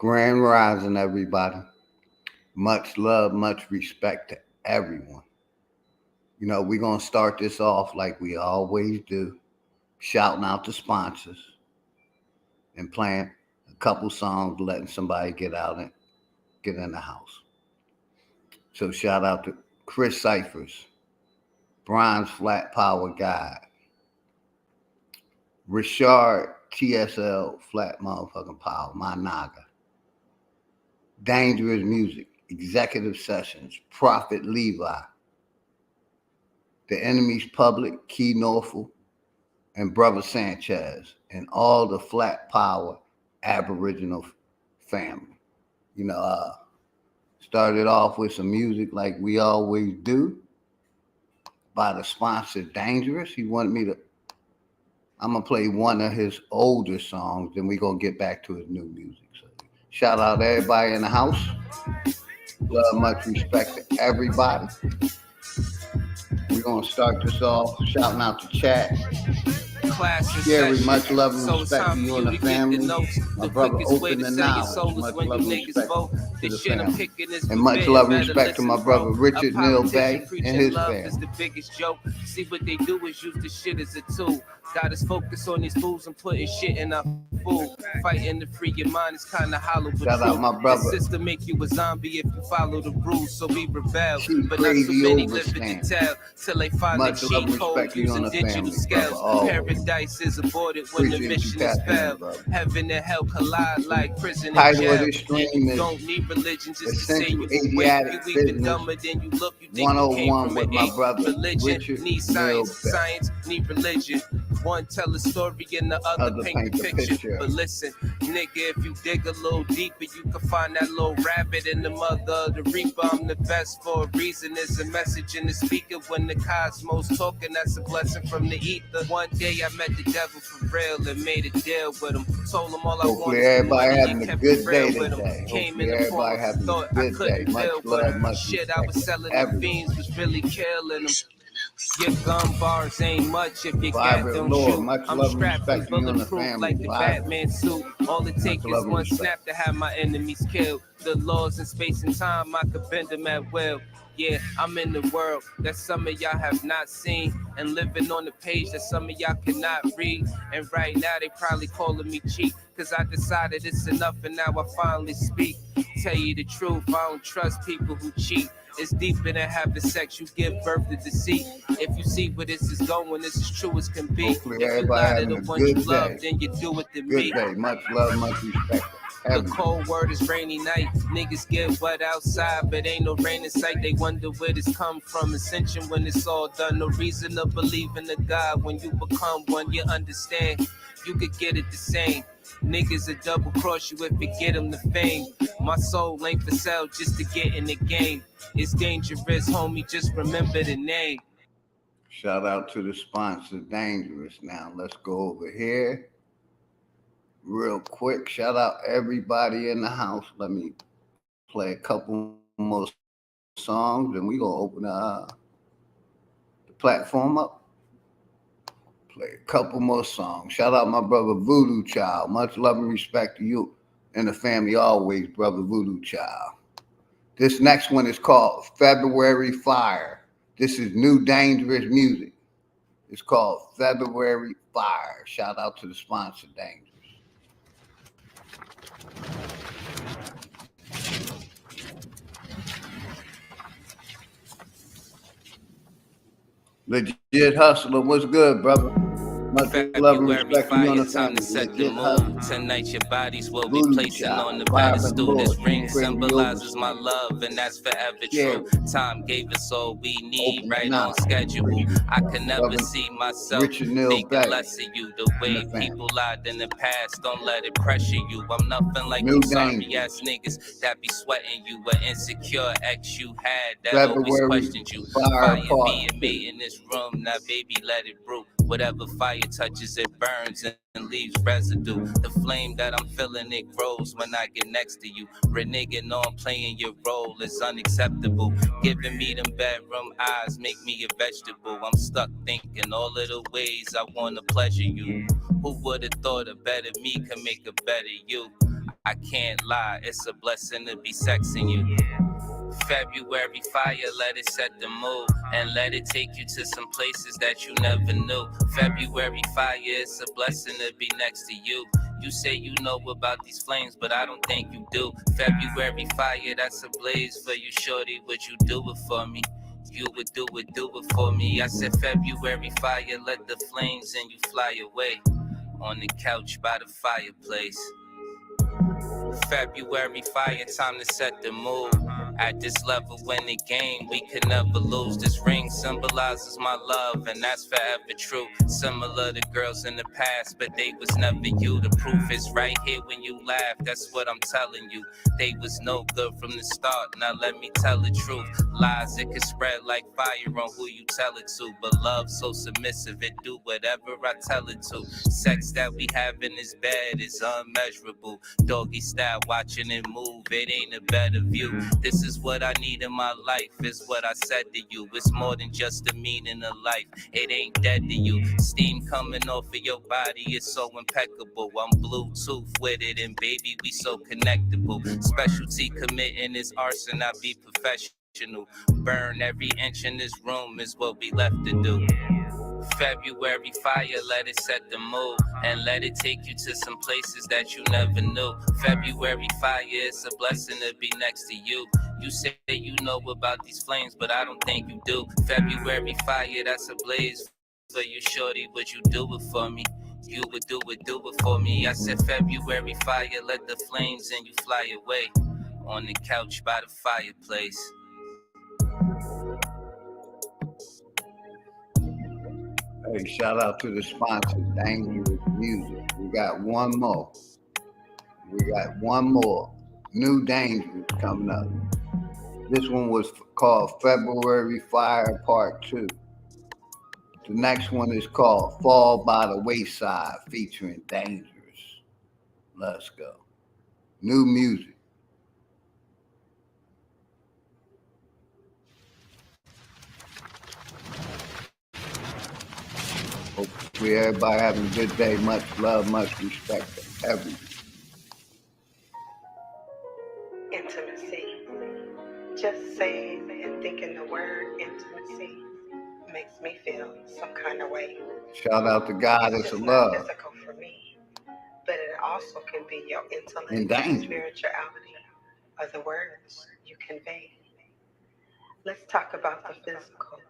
Grand Rising, everybody. Much love, much respect to everyone. You know, we're going to start this off like we always do, shouting out the sponsors and playing a couple songs, letting somebody get out and get in the house. So shout out to Chris Cyphers, Brian's Flat Power Guide, Richard TSL Flat Motherfucking Power, My Naga, Dangerous Music, Executive Sessions, Prophet Levi, The Enemy's Public, Key Norfolk, and Brother Sanchez, and all the Flat Power Aboriginal family. You know, started off with some music like we always do by the sponsor Dangerous. He wanted me to, I'm going to play one of his older songs, then we're going to get back to his new music. So shout out to everybody in the house. Love, much respect to everybody. We're going to start this off shouting out the chat. Gary, much love and respect to you and the family. My brother, Open the Knowledge. Much love and respect to the family. And much love and respect to my brother, Richard Neal Bay and his family. The biggest joke. See what they do is use the shit as a tool. Got us focused on these fools and putting shit in our food. Fighting to free your mind is kind of hollow. But shout out my brother. The system make you a zombie if you follow the rules. So we rebel. But not too many live it to tell. Till they find the cheat code using digital scales. Paradise is aborted when the mission is failed. Heaven and hell collide like prison and jail. You don't need religion just to say you awake. You even dumber than you look. You think you came from an ape. Religion needs science. Science need religion. One tell a story and the other paint the picture. But listen, nigga, if you dig a little deeper, you can find that little rabbit in the mother of the reaper. I'm the best for a reason. There's a message in the speaker when the cosmos talking. That's a blessing from the ether. One day I met the devil for real and made a deal with him. Told him all I wanted. Everybody having a good day today. Came in the form of thought I couldn't deal with him. Shit I was selling the fiends was really killing them. Your gun bars ain't much if you got them shoot. I'm strapped and bulletproof like the Batman suit. All it takes is one snap to have my enemies killed. The laws in space and time, I could bend them at will. Yeah, I'm in the world that some of y'all have not seen, and living on the page that some of y'all cannot read. And right now they probably calling me cheap, cause I decided it's enough and now I finally speak. Tell you the truth, I don't trust people who cheat. It's deeper than having sex, you give birth to deceit. If you see where this is going, this is true as can be. If you lie to the one you love, then you do it to me. Good day, much love, much respect. The cold word is rainy night. Niggas get wet outside, but ain't no rain in sight. They wonder where this come from. Ascension when it's all done. No reason to believe in a God. When you become one, you understand. You could get it the same. Niggas will double cross you if you get them the fame. My soul ain't for sale just to get in the game. It's dangerous, homie, just remember the name. Shout out to the sponsor, Dangerous. Now, let's go over here real quick. Shout out everybody in the house. Let me play a couple more songs, and we're going to open the platform up. Play a couple more songs. Shout out my brother Voodoo Child. Much love and respect to you and the family always, brother Voodoo Child. This next one is called February Fire. This is new Dangerous music. It's called February Fire. Shout out to the sponsor, Dangerous. Legit Hustler, what's good, brother? Much love and respect to you on the time to set the mood. Tonight your bodies will be placing on the pedestal. This ring symbolizes my love, and that's forever true. Time gave us all we need, right on schedule. I can never see myself thinking less of you. The way people lied in the past, don't let it pressure you. I'm nothing like those sorry ass niggas that be sweating you. An insecure ex you had that always questioned you. Fire being made in this room, now baby let it brew. Whatever fire touches, it burns and leaves residue. The flame that I'm feeling, it grows when I get next to you. Reneging on playing your role is unacceptable. Giving me them bedroom eyes make me a vegetable. I'm stuck thinking all of the ways I want to pleasure you. Who would have thought a better me could make a better you? I can't lie, it's a blessing to be sexing you. February fire, let it set the mood and let it take you to some places that you never knew. February fire, it's a blessing to be next to you. You say you know about these flames, but I don't think you do. February fire, that's a blaze for you, shorty. Would you do it for me? You would do it for me. I said February fire, let the flames and you fly away on the couch by the fireplace. February fire, time to set the mood. At this level in the game, we can never lose. This ring symbolizes my love, and that's forever true. Similar to girls in the past, but they was never you. The proof is right here when you laugh, that's what I'm telling you. They was no good from the start, now let me tell the truth. Lies, it can spread like fire on who you tell it to. But love so submissive, it do whatever I tell it to. Sex that we have in this bed is unmeasurable. Doggy style, watching it move, it ain't a better view. This is what I need in my life, is what I said to you. It's more than just the meaning of life, it ain't dead to you. Steam coming off of your body, it's so impeccable. I'm Bluetooth with it, and baby, we so connectable. Specialty committing this arson, I be professional. Burn every inch in this room is what we left to do. February fire, let it set the mood and let it take you to some places that you never knew. February fire, it's a blessing to be next to you. You say you know about these flames, but I don't think you do. February fire, that's a blaze for you, shorty. Would you do it for me? You would do it for me. I said February fire, let the flames and you fly away on the couch by the fireplace. Hey, shout out to the sponsor, Dangerous Music. We got one more. New Dangerous coming up. This one was called February Fire Part 2. The next one is called Fall by the Wayside, featuring Dangerous. Let's go. New music. Hopefully everybody having a good day. Much love, much respect to everyone. Intimacy. Just saying and thinking the word intimacy makes me feel some kind of way. Shout out to Goddess of Love. Love. It's physical for me, but it also can be your intellect And spirituality or the words you convey. Let's talk about the physical,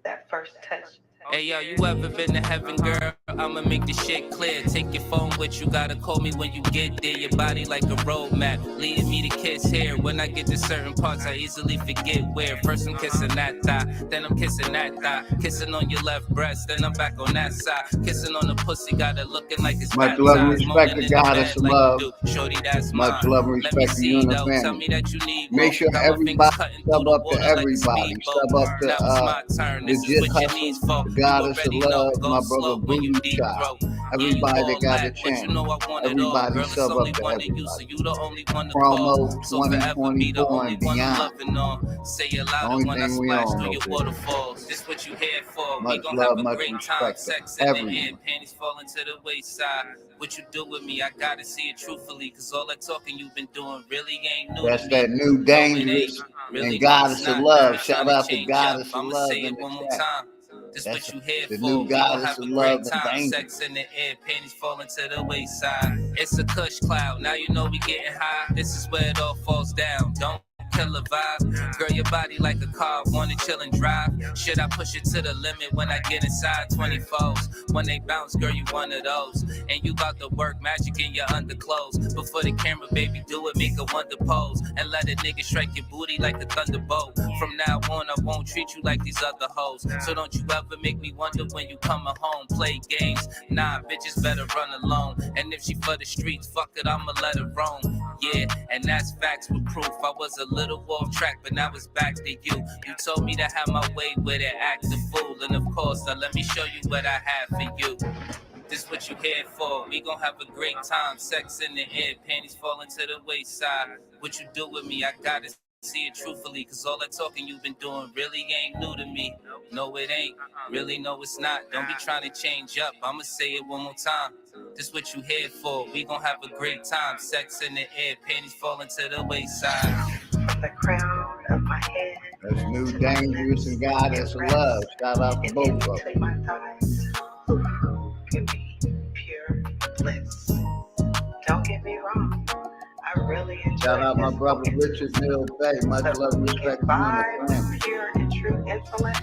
that first touch. Hey yo, you ever been to heaven, girl? I'ma make this shit clear. Take your phone with you, gotta call me when you get there. Your body like a roadmap, leading me to kiss here. When I get to certain parts, I easily forget where. First I'm kissing that thigh, then I'm kissing that thigh. Kissing on your left breast, then I'm back on that side. Kissing on the pussy, got it looking like it's much love and respect to Goddess of Love. Shorty, that's much love and respect to you and the family. Tell me that you need make sure everybody sub up to everybody. Sub up to Legit Hustle, the Goddess of Love, my brother Booty Child. Everybody that got a channel. Everybody sub up to everybody. Promo 2024 and beyond. The only thing we on over This what you here for. Much love, much respect to everyone. Panties falling to the wayside. What you do with me, I gotta see it truthfully, cause all that talking you've been doing really ain't new. That's that new Dangerous and Goddess of Love. Shout out to Goddess of Love in the chat. This what you here the for. new Goddess of Love and Dangerous. Sex in the air, panties falling to the wayside. It's a cush cloud, now you know we getting high. This is where it all falls down. Don't kill a vibe. Girl, your body like a car, wanna chill and drive. Should I push it to the limit when I get inside? 24s, when they bounce, girl, you one of those. And you about to work magic in your underclothes. Before the camera, baby, do it, make a wonder pose. And let a nigga strike your booty like a thunderbolt. From now on, I won't treat you like these other hoes. So don't you ever make me wonder when you coming home. Play games, nah, bitches better run alone. And if she for the streets, fuck it, I'ma let her roam. Yeah, and that's facts with proof. I was a little off track, but now it's back to you. You told me to have my way with it, act the fool. And of course, now let me show you what I have for you. This what you here for. We gon' have a great time. Sex in the air, panties falling to the wayside. What you do with me, I gotta see it truthfully, cause all that talking you've been doing really ain't new to me. No, it ain't. Really, no, it's not. Don't be trying to change up. I'ma say it one more time. This what you here for. We gon' have a great time. Sex in the air, panties falling to the wayside. From the crown of my head That's New, to my Dangerous, lips and Goddess and of Love. breast Shout out to and both of them. into my thighs. Give me pure bliss. Don't get me wrong, I really Shout enjoy out my physical brother Richard intimacy. Neal Bay. Much But love when and we respect can to you and the vibe family. with pure and true intellect,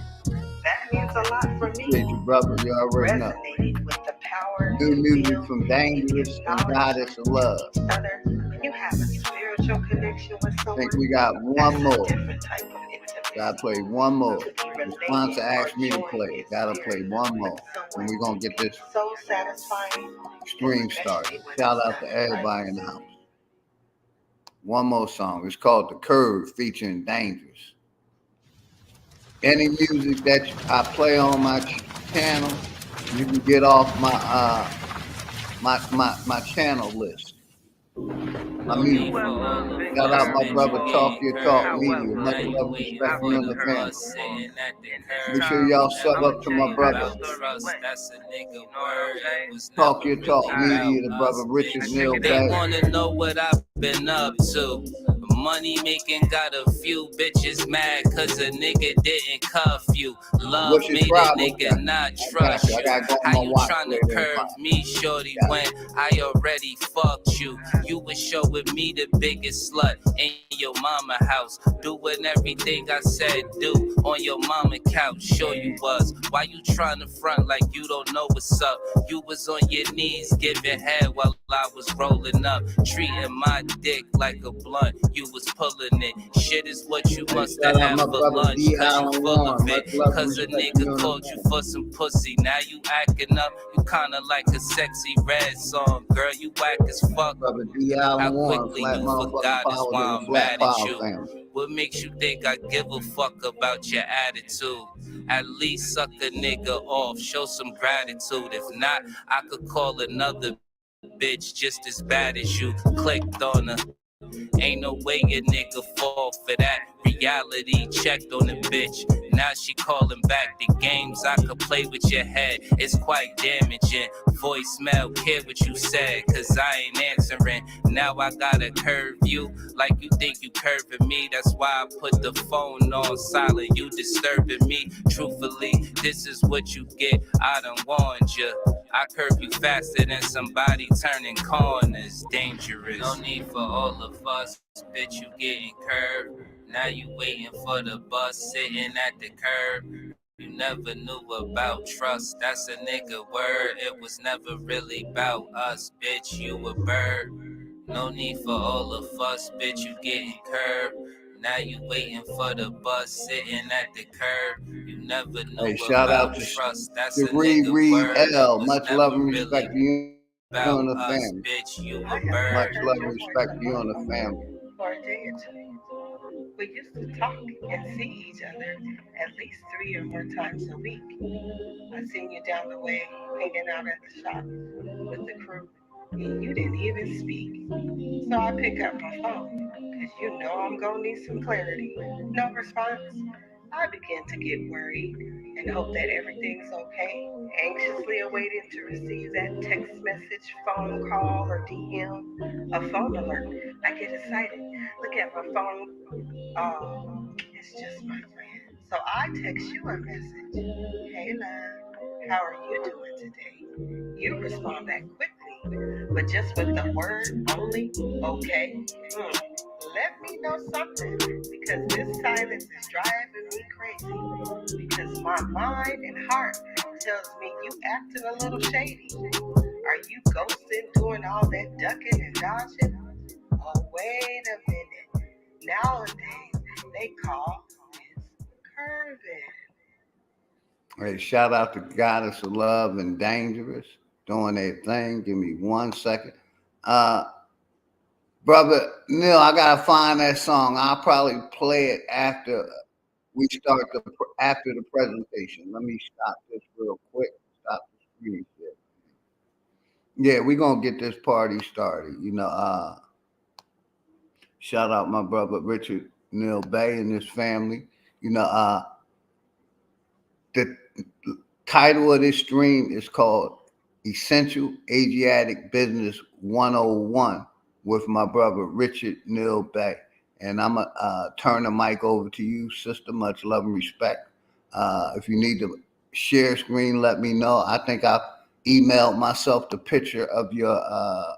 that means a lot for me. Appreciate you, brother. You already know. Resonating with the power New to music build from and give Dangerous and knowledge Goddess of Love. to each other. When you have a spiritual connection with I think someone, we got that's one a more. different type of intimacy. Gotta play one more. To be The sponsor related or asked me to joined play. in Gotta play spirit one with more. And we're someone gonna get this so satisfying, stream started. especially when Shout it's out to done everybody right. in the house. One more song. It's called The Curve featuring Dangerous. Any music that I play on my channel, you can get off my channel list. My music. Shout out my brother Talk Your Talk Media. Much love and respect to you and the family. Make sure y'all sub up to my brother. That's a nigga word. It was Talk never Your really Talk Media, the about brother us, Richard bitch. Neal They Bay. wanna know what I've been up to. Money making got a few bitches mad cause a nigga didn't cuff you. Love What's your made a problem? nigga not I got trust you. I you. gotta go on How my you watch tryna later in curve life. me, shorty, Got when I already fucked you? You was showing me the biggest slut in your mama house, doing everything I said do on your mama couch. Sure you was. Why you tryna front like you don't know what's up? You was on your knees giving head while I was rolling up, treating my dick like a blunt. You was pulling it. Shit is what you Hey, must shout have out had my for brother lunch, D. cause you Allen full of Warren. Much it. love and Cause a respect to you nigga and the called you family. for some pussy. Now you acting up. You kinda like a sexy red song. Girl, you whack as fuck. Brother D. How Allen Warren, quickly flat you motherfucking forgot is power why to the I'm flat mad at power you. family. What makes you think I give a fuck about your attitude? At least suck a nigga off, show some gratitude. If not, I could call another bitch just as bad as you. Clicked on her. Ain't no way a nigga fall for that. Reality checked on the bitch. Now she calling back. The games I could play with your head. It's quite damaging. Voicemail, care what you said, cause I ain't answering. Now I gotta curve you like you think you curving me. That's why I put the phone on silent. You disturbing me. Truthfully, this is what you get. I done warned you. I curve you faster than somebody turning corners. Dangerous. No need for all of us, bitch. You getting curved. Now you waiting for the bus, sitting at the curb. You never knew about trust. That's a nigga word. It was never really about us, bitch. You a bird. No need for all of us, bitch. You getting curved. Now you waiting for the bus, sitting at the curb. You never knew Hey, shout out about to trust. That's a Cherie nigga Reed word. It L. was Much love never and really respect to you about and the us, family. bitch. You I a have not bird. Much heard love your and voice respect on to you my and the phone family. for a day or two. We used to talk and see each other at least 3 or 4 times a week. I seen you down the way hanging out at the shop with the crew, and you didn't even speak. So I pick up my phone, because you know I'm going to need some clarity. No response. I begin to get worried and hope that everything's okay, anxiously awaiting to receive that text message, phone call, or DM, a phone alert. I get excited. Look at my phone. Oh, it's just my friend. So I text you a message. Hey, love, how are you doing today? You respond back quickly, but just with the word only, okay. Let me know something, because this silence is driving me crazy. Because my mind and heart tells me you acting a little shady. Are you ghosting, doing all that ducking and dodging? Oh, wait a minute. Nowadays, they call this curving. Hey, shout out to Goddess of Love and Dangerous doing their thing. Give me 1 second. Uh, Brother Neal, I gotta find that song. I'll probably play it after we start after the presentation. Let me stop this real quick. Stop the screen share. Yeah, we're gonna get this party started. Shout out my brother Richard Neal Bay and his family. You know, the title of this stream is called Essential Asiatic Business 101 with my brother Richard Neal Bay. And I'm going to turn the mic over to you, sister. Much love and respect. If you need to share screen, let me know. I think I emailed myself the picture of your,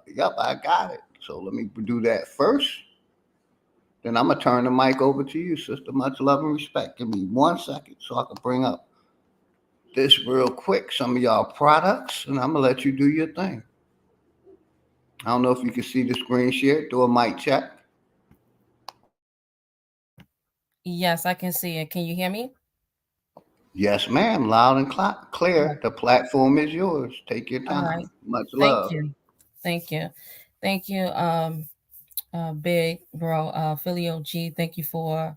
yep, I got it. So let me do that first. Then I'm going to turn the mic over to you, sister. Much love and respect. Give me 1 second so I can bring up this real quick, some of y'all products, and I'm going to let you do your thing. I don't know if you can see the screen share. Do a mic check. Yes, I can see it. Can you hear me? Yes, ma'am. Loud and clear. The platform is yours. Take your All right. time. Much Thank love. you. Thank you. Thank you, big bro, Filio G. Thank you for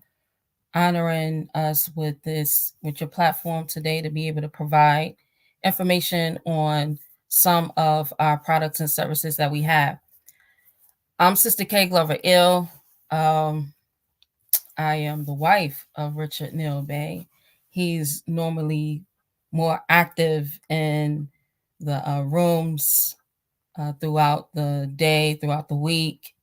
honoring us with your platform today to be able to provide information on some of our products and services that we have. I'm Sister K. Glover Ill. I am the wife of Richard Neal Bay. He's normally more active in the rooms throughout the day, throughout the week.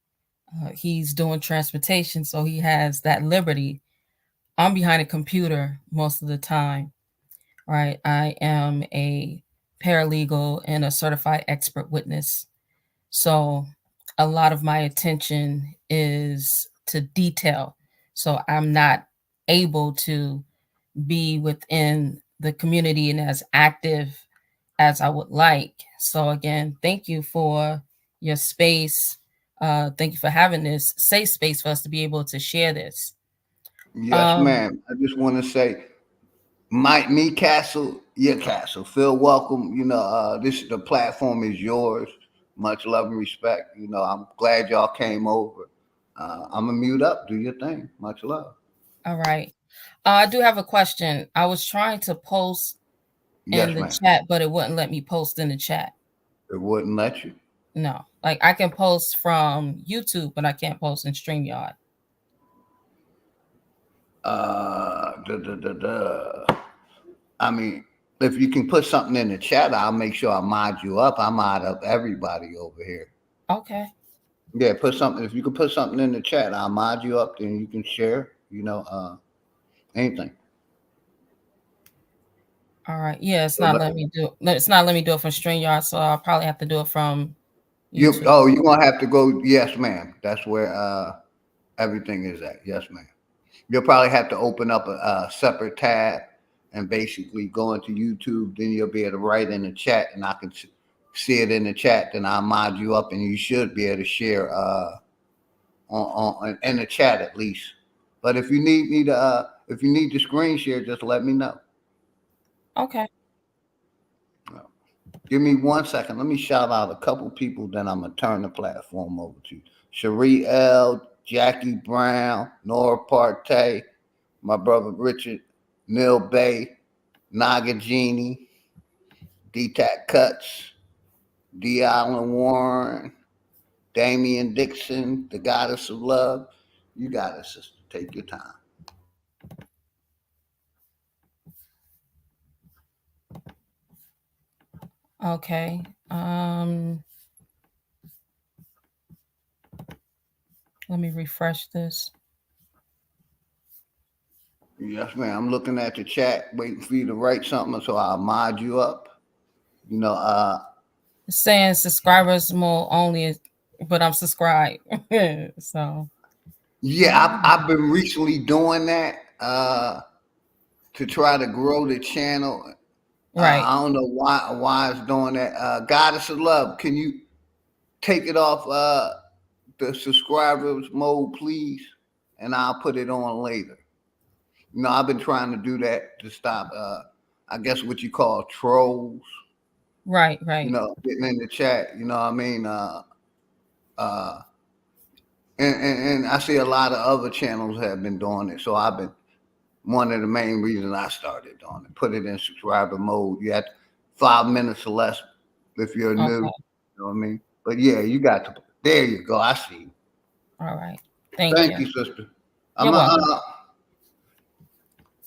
He's doing transportation, so he has that liberty. I'm behind a computer most of the time, right? I am a paralegal and a certified expert witness. So a lot of my attention is to detail. So I'm not able to be within the community and as active as I would like. So again, thank you for your space. Thank you for having this safe space for us to be able to share this. Yes, ma'am. I just want to say, me castle, your castle. Feel welcome. You know, the platform is yours. Much love and respect. You know, I'm glad y'all came over. I'm gonna mute up. Do your thing. Much love. All right. I do have a question. I was trying to post in Yes, the ma'am. chat, but it wouldn't let me post in the chat. It wouldn't let you. No, like I can post from YouTube, but I can't post in StreamYard. I mean, if you can put something in the chat, I'll make sure I mod you up. I mod up everybody over here. Okay. Yeah, put something. If you can put something in the chat, I'll mod you up. Then you can share. You know, anything. All right. Yeah, it's not letting me do it. No, it's not letting me do it from StreamYard, so I'll probably have to do it from YouTube. You're gonna have to go. Yes, ma'am. That's where everything is at. Yes, ma'am. You'll probably have to open up a separate tab and basically go into YouTube. Then you'll be able to write in the chat, and I can see it in the chat. Then I'll mod you up, and you should be able to share on in the chat at least. But if you need me to, if you need the screen share, just let me know. Okay. Give me 1 second. Let me shout out a couple people. Then I'm gonna turn the platform over to Cherie L, Jackie Brown, Nora Partey, my brother Richard Neal Bay, Naga Genie, D-Tac Cuts, D. Allen Warren, Damian Dixon, the Goddess of Love. You got it, sister. Take your time. Okay. Let me refresh this. Yes, ma'am. I'm looking at the chat, waiting for you to write something, so I'll mod you up. You know, it's saying subscribers more only, but I'm subscribed. So yeah, I've been recently doing that to try to grow the channel. right. I don't know why it's doing that. Goddess of Love, can you take it off the subscribers mode, please? And I'll put it on later. You know, I've been trying to do that to stop, I guess what you call trolls. Right. You know, getting in the chat. You know what I mean? And I see a lot of other channels have been doing it. So I've been one of the main reasons I started doing it. Put it in subscriber mode. You have 5 minutes or less if you're new. You know what I mean? But yeah, you got to. There you go. I see. All right. Thank Thank you, sister. You're I'm a, welcome.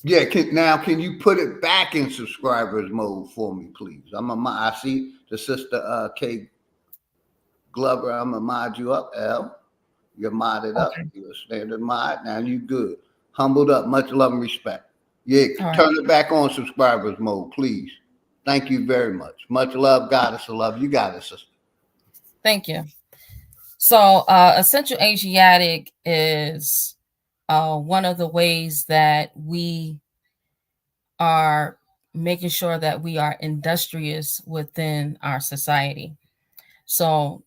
yeah. Can you put it back in subscribers mode for me, please? I see the sister K Glover. I'm gonna mod you up, L. You're modded up. Okay. You're a standard mod. Now you good. Humbled up. Much love and respect. Yeah, All right. turn it back on subscribers mode, please. Thank you very much. Much love, goddess of love. You got it, sister. Thank you. So, Essential Asiatic is one of the ways that we are making sure that we are industrious within our society. So,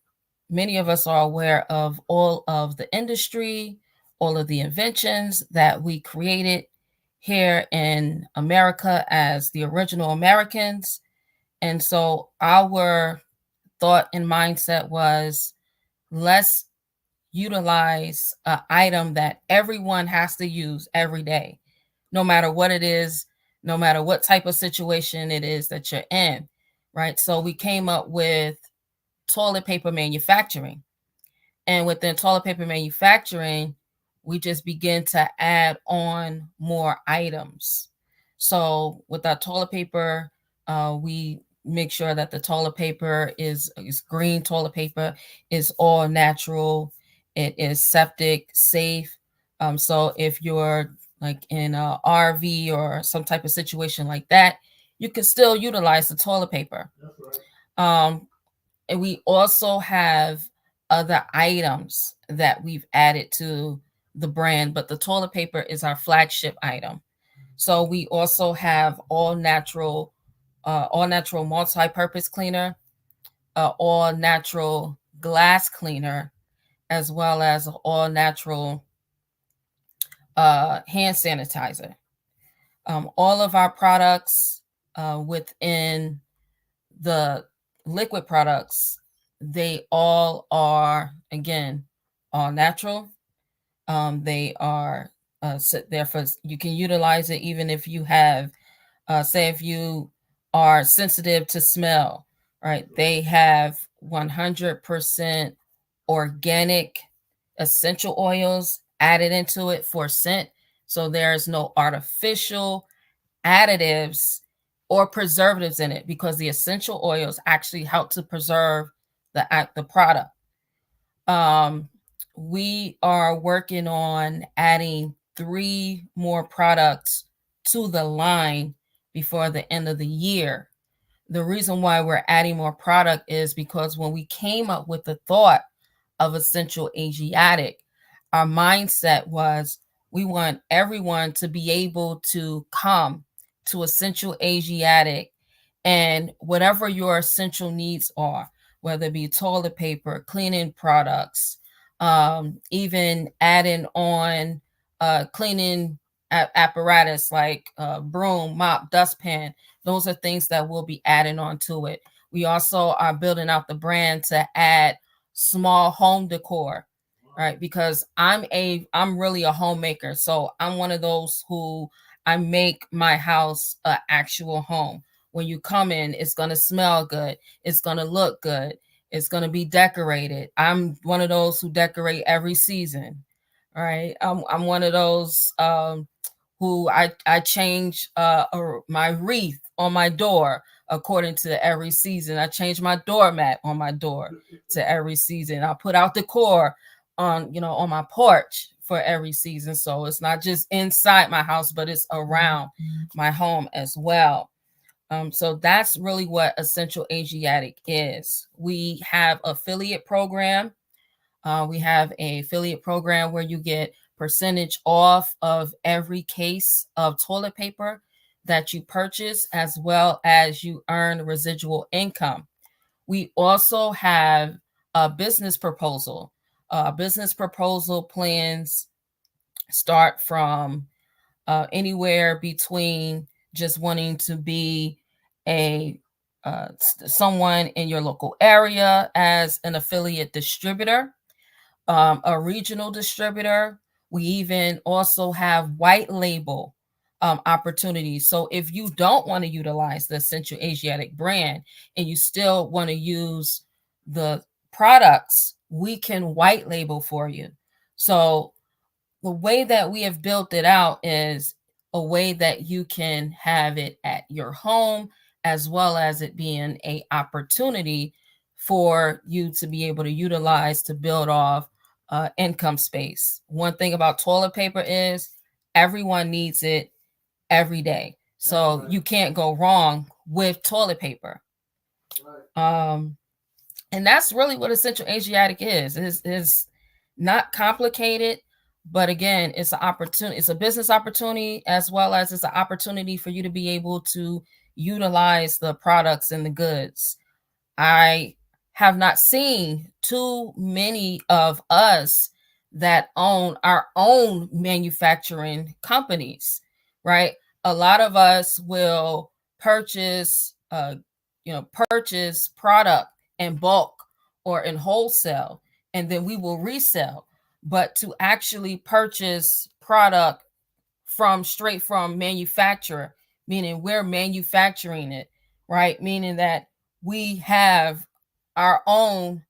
many of us are aware of all of the industry, all of the inventions that we created here in America as the original Americans. And so, our thought and mindset was, let's utilize an item that everyone has to use every day, no matter what it is, no matter what type of situation it is that you're in, right? So we came up with toilet paper manufacturing. And within toilet paper manufacturing, we just begin to add on more items. So with our toilet paper, we make sure that the toilet paper is green toilet paper, is all natural, it is septic safe. So if you're like in a RV or some type of situation like that, you can still utilize the toilet paper. And we also have other items that we've added to the brand, but the toilet paper is our flagship item. So we also have all natural multi-purpose cleaner, all natural glass cleaner, as well as all natural hand sanitizer. All of our products within the liquid products, they all are, again, all natural. They are there for, you can utilize it even if you have, say, if you are sensitive to smell, right? They have 100% organic essential oils added into it for scent. So there's no artificial additives or preservatives in it, because the essential oils actually help to preserve the product. We are working on adding 3 more products to the line before the end of the year. The reason why we're adding more product is because when we came up with the thought of Essential Asiatic, our mindset was, we want everyone to be able to come to Essential Asiatic, and whatever your essential needs are, whether it be toilet paper, cleaning products, even adding on cleaning apparatus like broom, mop, dustpan. Those are things that we'll be adding on to it. We also are building out the brand to add small home decor, right? Because I'm really a homemaker. So I'm one of those who, I make my house an actual home. When you come in, it's going to smell good. It's going to look good. It's going to be decorated. I'm one of those who decorate every season. All right. I'm one of those who I change my wreath on my door according to every season. I change my doormat on my door to every season. I put out decor on my porch for every season. So it's not just inside my house, but it's around my home as well. So that's really what Essential Asiatic is. We have affiliate program. We have a affiliate program where you get percentage off of every case of toilet paper that you purchase, as well as you earn residual income. We also have a business proposal. Business proposal plans start from anywhere between just wanting to be a someone in your local area as an affiliate distributor, a regional distributor. We even also have white label opportunities. So if you don't want to utilize the Essential Asiatic brand and you still want to use the products, we can white label for you. So the way that we have built it out is a way that you can have it at your home, as well as it being an opportunity for you to be able to utilize to build off income space. One thing about toilet paper is everyone needs it every day. So right. You can't go wrong with toilet paper. Right. And that's really what Essential Asiatic is not complicated, but again, it's an opportunity. It's a business opportunity, as well as it's an opportunity for you to be able to utilize the products and the goods. I have not seen too many of us that own our own manufacturing companies, right? A lot of us will purchase, purchase product in bulk or in wholesale, and then we will resell. But to actually purchase product straight from manufacturer, meaning we're manufacturing it, right? Meaning that we have our own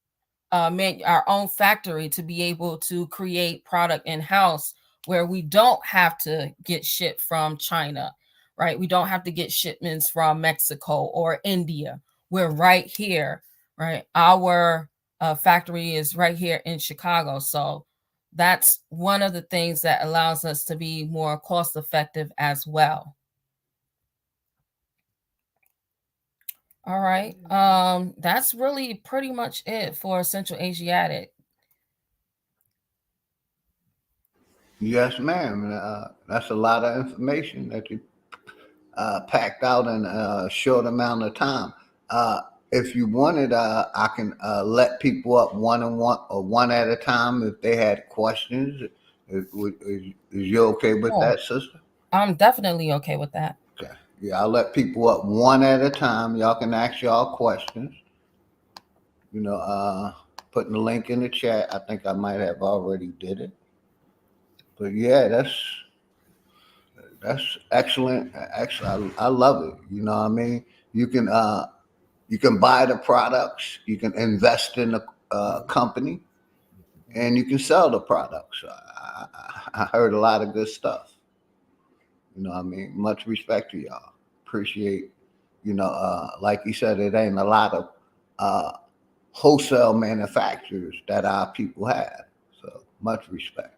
our own factory to be able to create product in-house, where we don't have to get shit from China, right? We don't have to get shipments from Mexico or India. We're right here, right? Our factory is right here in Chicago. So that's one of the things that allows us to be more cost effective as well. All right. That's really pretty much it for Essential Asiatic. Yes, ma'am. That's a lot of information that you packed out in a short amount of time. If you wanted, I can let people up one at a time if they had questions. Is you okay with that, sister? I'm definitely okay with that. Okay. Yeah, I'll let people up one at a time. Y'all can ask y'all questions. Putting the link in the chat. I think I might have already did it. But yeah, that's excellent. Actually, I love it. You know what I mean? You can buy the products, you can invest in the company, and you can sell the products. I heard a lot of good stuff. You know what I mean? Much respect to y'all. Appreciate, like you said, it ain't a lot of wholesale manufacturers that our people have. So much respect.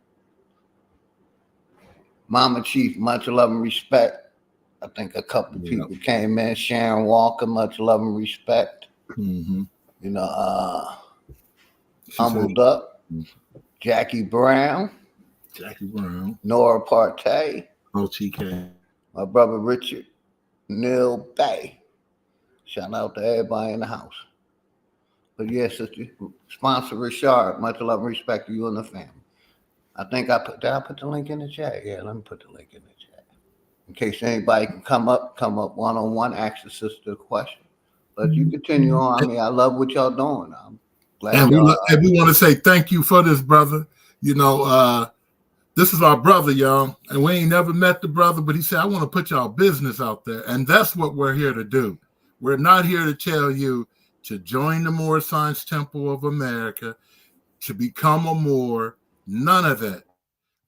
Mama Chief, much love and respect. I think a couple people came in. Sharon Walker, much love and respect. Mm-hmm. Humbled Up. Jackie Brown. Nora Partey. OTK. My brother Richard. Neal Bay. Shout out to everybody in the house. But yes, sister, sponsor Richard, much love and respect to you and the family. I think did I put the link in the chat? Yeah, let me put the link in the chat. In case anybody can come up one-on-one, ask the sister a question. But you continue on. I mean, I love what y'all doing. I'm glad and we want to say thank you for this, brother. This is our brother, y'all. And we ain't never met the brother, but he said, I want to put y'all business out there. And that's what we're here to do. We're not here to tell you to join the Moor Science Temple of America, to become a Moor. None of that.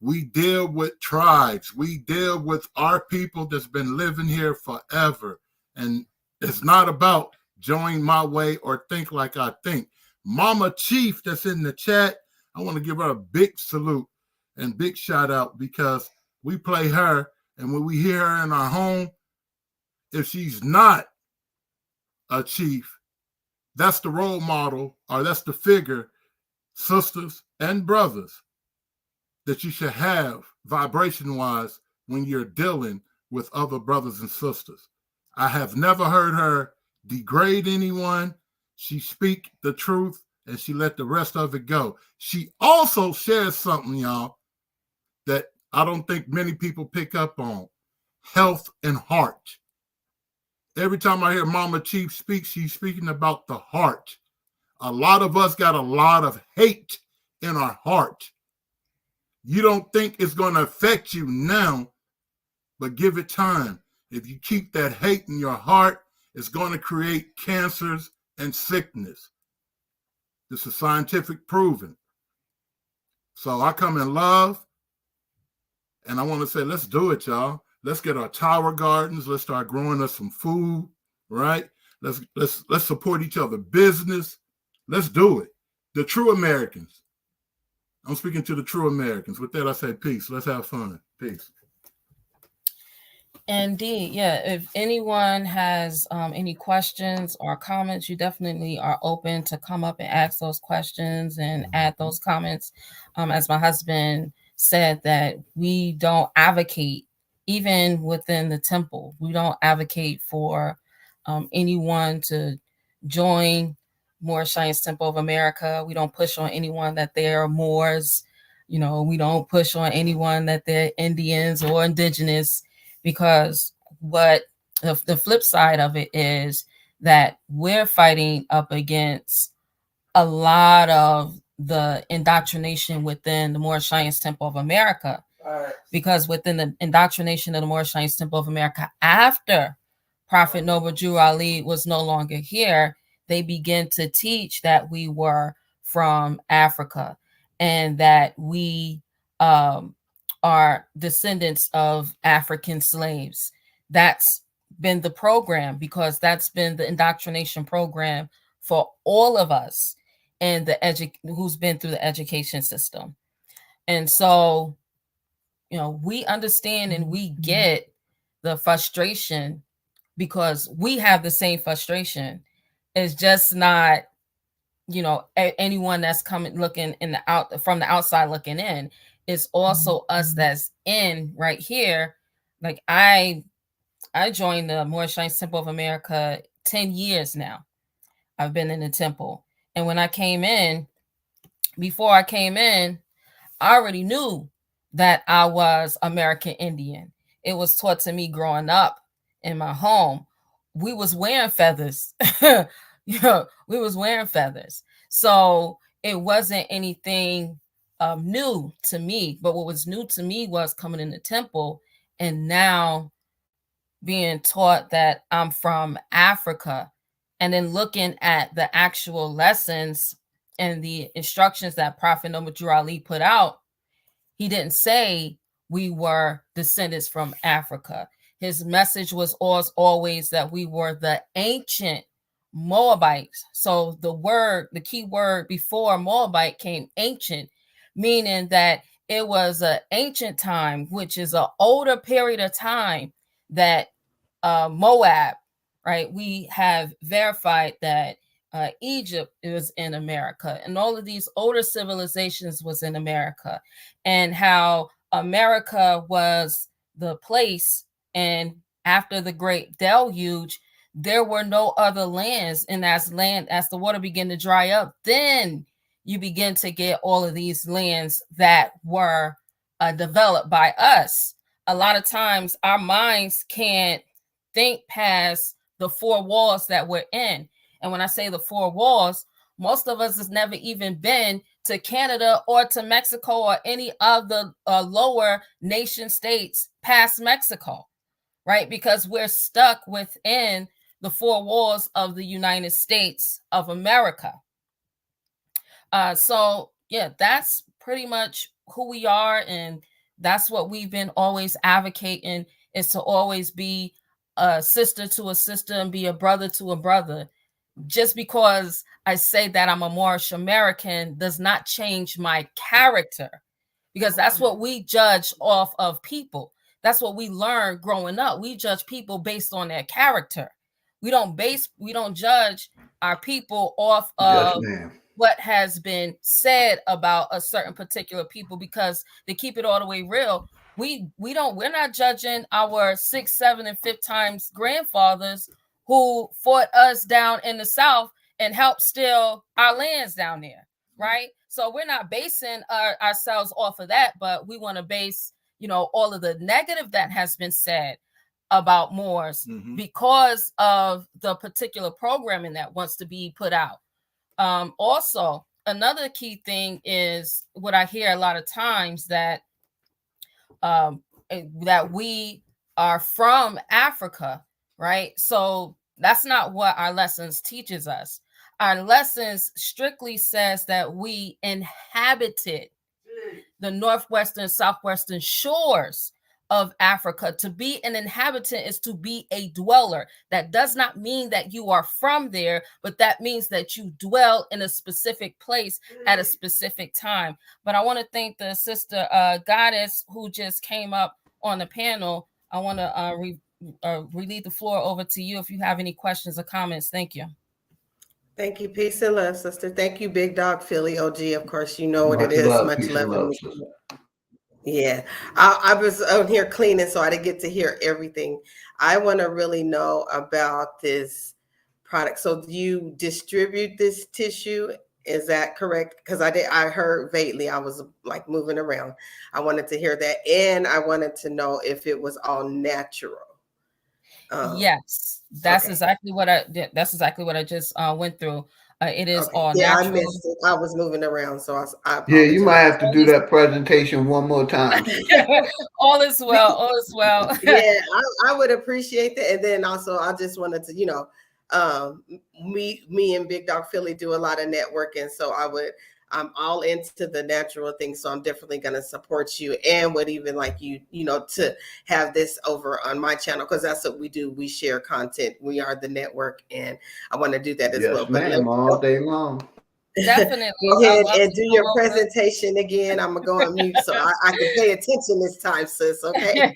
We deal with tribes. We deal with our people that's been living here forever. And it's not about join my way or think like I think. Mama Chief that's in the chat, I want to give her a big salute and big shout out, because we play her, and when we hear her in our home, if she's not a chief, that's the role model, or that's the figure, sisters and brothers, that you should have vibration-wise when you're dealing with other brothers and sisters. I have never heard her degrade anyone. She speak the truth, and she let the rest of it go. She also shares something, y'all, that I don't think many people pick up on: health and heart. Every time I hear Mama Chief speak, she's speaking about the heart. A lot of us got a lot of hate in our heart. You don't think it's going to affect you now, but give it time. If you keep that hate in your heart, it's going to create cancers and sickness. This is scientific proven. So I come in love. And I want to say, let's do it, y'all. Let's get our tower gardens. Let's start growing us some food, right? Let's support each other business. Let's do it. The true Americans. I'm speaking to the true Americans. With that, I say peace. Let's have fun. Peace. Indeed. Yeah. If anyone has any questions or comments, you definitely are open to come up and ask those questions and add those comments. As my husband said, that we don't advocate, even within the temple, we don't advocate for anyone to join Moorish Science Temple of America. We don't push on anyone that they are Moors. You know, we don't push on anyone that they're Indians or Indigenous, because what the flip side of it is that we're fighting up against a lot of the indoctrination within the Moorish Science Temple of America. Because within the indoctrination of the Moorish Science Temple of America, after Prophet Noble Drew Ali was no longer here, they began to teach that we were from Africa and that we are descendants of African slaves. That's been the program, because that's been the indoctrination program for all of us and who's been through the education system. And so, you know, we understand and we get the frustration, because we have the same frustration. It's just not, you know, anyone that's coming looking from the outside looking in. It's also us that's in right here. Like I joined the Moorish Science Temple of America 10 years now. I've been in the temple. And when I came in, before I came in, I already knew that I was American Indian. It was taught to me growing up in my home. We was wearing feathers. We was wearing feathers. So it wasn't anything new to me. But what was new to me was coming in the temple and now being taught that I'm from Africa, and then looking at the actual lessons and the instructions that Prophet Noble Drew Ali put out. He didn't say we were descendants from Africa. His message was always that we were the ancient Moabites. So the key word before Moabite came ancient, meaning that it was an ancient time, which is an older period of time that Moab, right? We have verified that Egypt was in America, and all of these older civilizations was in America, and how America was the place. And after the great deluge, there were no other lands. And as the water began to dry up, then you begin to get all of these lands that were developed by us. A lot of times our minds can't think past the four walls that we're in. And when I say the four walls, most of us has never even been to Canada or to Mexico or any of the lower nation states past Mexico, right? Because we're stuck within the four walls of the United States of America. So yeah, that's pretty much who we are. And that's what we've been always advocating, is to always be a sister to a sister and be a brother to a brother. Just because I say that I'm a Moorish American does not change my character, because that's what we judge off of people. That's what we learn growing up. We judge people based on their character. We don't judge our people off of what has been said about a certain particular people, because to keep it all the way real, we're not judging our 6th, 7th, and 5th times grandfathers who fought us down in the South and helped steal our lands down there, right? So we're not basing ourselves off of that, but we want to base, all of the negative that has been said about Moors because of the particular programming that wants to be put out. Also, another key thing is what I hear a lot of times, that we are from Africa, right? So that's not what our lessons teaches us. Our lessons strictly says that we inhabited the northwestern, southwestern shores of Africa. To be an inhabitant is to be a dweller. That does not mean that you are from there, but that means that you dwell in a specific place at a specific time. But I want to thank the sister Goddess who just came up on the panel. I want to relieve the floor over to you if you have any questions or comments. Thank you. Thank you. Peace and love, sister. Thank you, Big Dog Philly OG. Of course, you know what it is. Much love. Yeah, I was out here cleaning, so I didn't get to hear everything. I want to really know about this product. So do you distribute this tissue? Is that correct? Because I heard vaguely, I was like moving around. I wanted to hear that. And I wanted to know if it was all natural. Yes, that's okay. exactly what I just went through. It is all natural. I missed it. I was moving around, so I yeah, you might have to do that presentation one more time. All is well. All is well. Yeah, I would appreciate that. And then also, I just wanted to, me and Big Dog Philly do a lot of networking, so I'm all into the natural things, so I'm definitely going to support you and would even like you to have this over on my channel, because that's what we do. We share content. We are the network, and I want to do that as well. But ma'am, all day long. Definitely. Go ahead and do your presentation again. I'm going to go on mute so I can pay attention this time, sis, okay?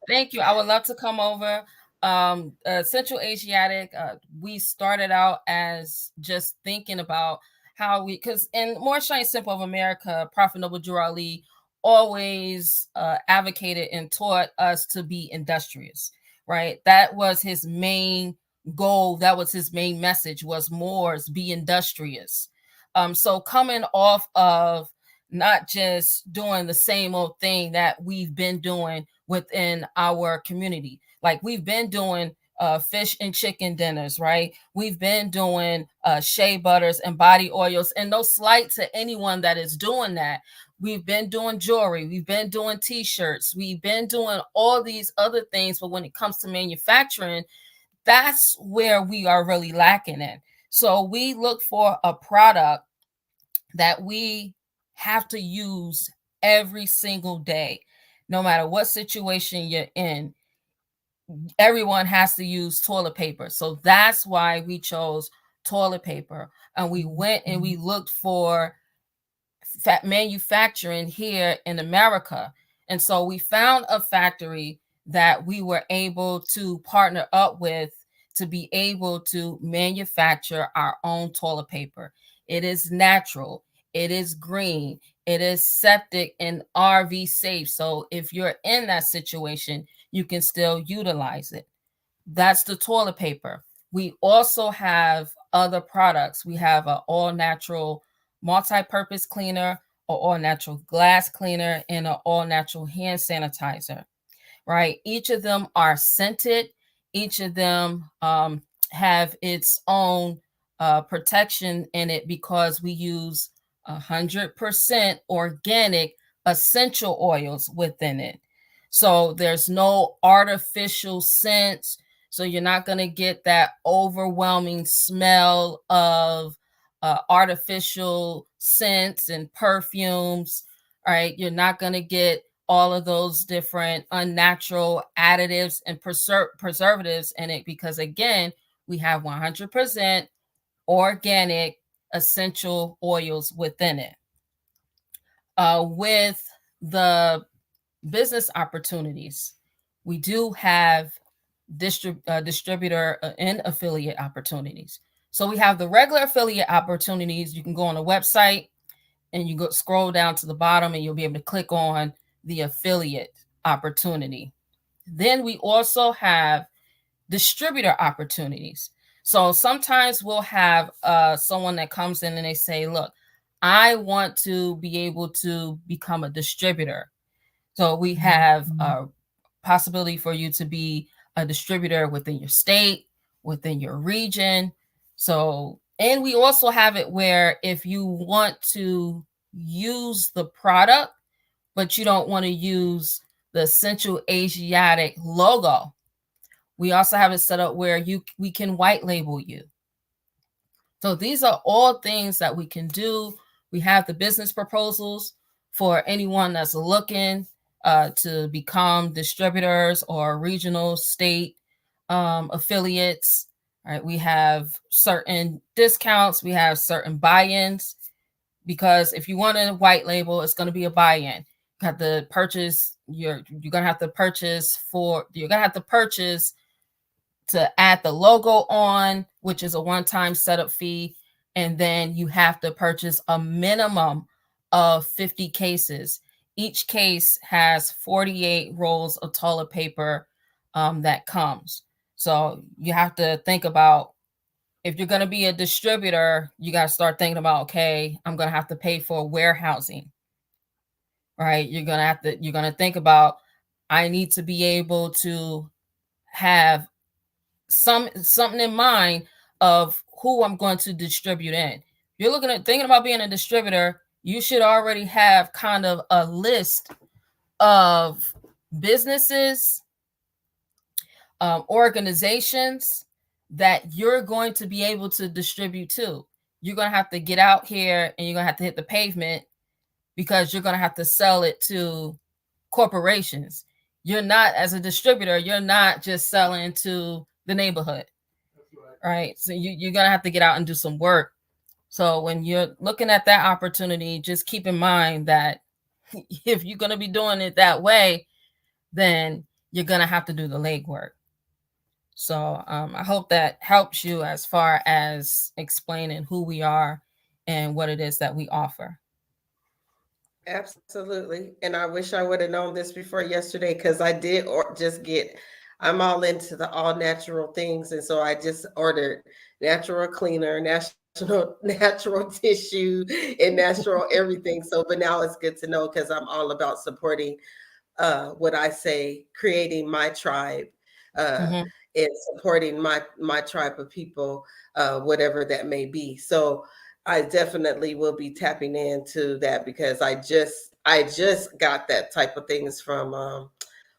Thank you. I would love to come over. Central Asiatic, we started out as just thinking about how because in More Shine Simple of America, Prophet Noble Drew Ali always advocated and taught us to be industrious, right? That was his main goal. That was his main message, was Moors, be industrious. So coming off of not just doing the same old thing that we've been doing within our community, like we've been doing fish and chicken dinners, right? We've been doing shea butters and body oils, and no slight to anyone that is doing that. We've been doing jewelry. We've been doing t-shirts. We've been doing all these other things. But when it comes to manufacturing, that's where we are really lacking in. So we look for a product that we have to use every single day, no matter what situation you're in. Everyone has to use toilet paper. So that's why we chose toilet paper. And we went and we looked for manufacturing here in America. And so we found a factory that we were able to partner up with to be able to manufacture our own toilet paper. It is natural. It is green. It is septic and RV safe. So if you're in that situation, you can still utilize it. That's the toilet paper. We also have other products. We have an all-natural multi-purpose cleaner, or all-natural glass cleaner, and an all-natural hand sanitizer, right? Each of them are scented. Each of them have its own protection in it because we use 100% organic essential oils within it. So there's no artificial scents. So you're not going to get that overwhelming smell of artificial scents and perfumes. All right. You're not going to get all of those different unnatural additives and preservatives in it, because again, we have 100% organic essential oils within it. With the business opportunities, we do have distributor and affiliate opportunities. So we have the regular affiliate opportunities. You can go on a website and you go scroll down to the bottom and you'll be able to click on the affiliate opportunity. Then we also have distributor opportunities. So sometimes we'll have someone that comes in and they say, look, I want to be able to become a distributor. So we have a possibility for you to be a distributor within your state, within your region. So, and we also have it where if you want to use the product, but you don't want to use the Central Asiatic logo, we also have it set up where we can white label you. So these are all things that we can do. We have the business proposals for anyone that's looking to become distributors or regional state affiliates. All right, we have certain discounts, we have certain buy-ins, because if you want a white label, it's going to be a buy-in. You have to purchase you're going to have to purchase to add the logo on, which is a one-time setup fee, and then you have to purchase a minimum of 50 cases. Each case has 48 rolls of toilet paper that comes. So you have to think about, if you're going to be a distributor, you got to start thinking about, okay, I'm going to have to pay for warehousing, right? You're going to think about, I need to be able to have something in mind of who I'm going to distribute in. You're thinking about being a distributor, you should already have kind of a list of businesses, organizations that you're going to be able to distribute to. You're going to have to get out here and you're going to have to hit the pavement, because you're going to have to sell it to corporations. You're not, as a distributor, you're not just selling to the neighborhood, right? So you're going to have to get out and do some work. So when you're looking at that opportunity, just keep in mind that if you're going to be doing it that way, then you're going to have to do the legwork. So I hope that helps you as far as explaining who we are and what it is that we offer. Absolutely. And I wish I would have known this before yesterday, because I did I'm all into the all natural things. And so I just ordered natural cleaner, natural tissue, and natural everything. So, but now it's good to know, because I'm all about supporting what I say, creating my tribe, and supporting my tribe of people, whatever that may be. So I definitely will be tapping into that, because I just got that type of things from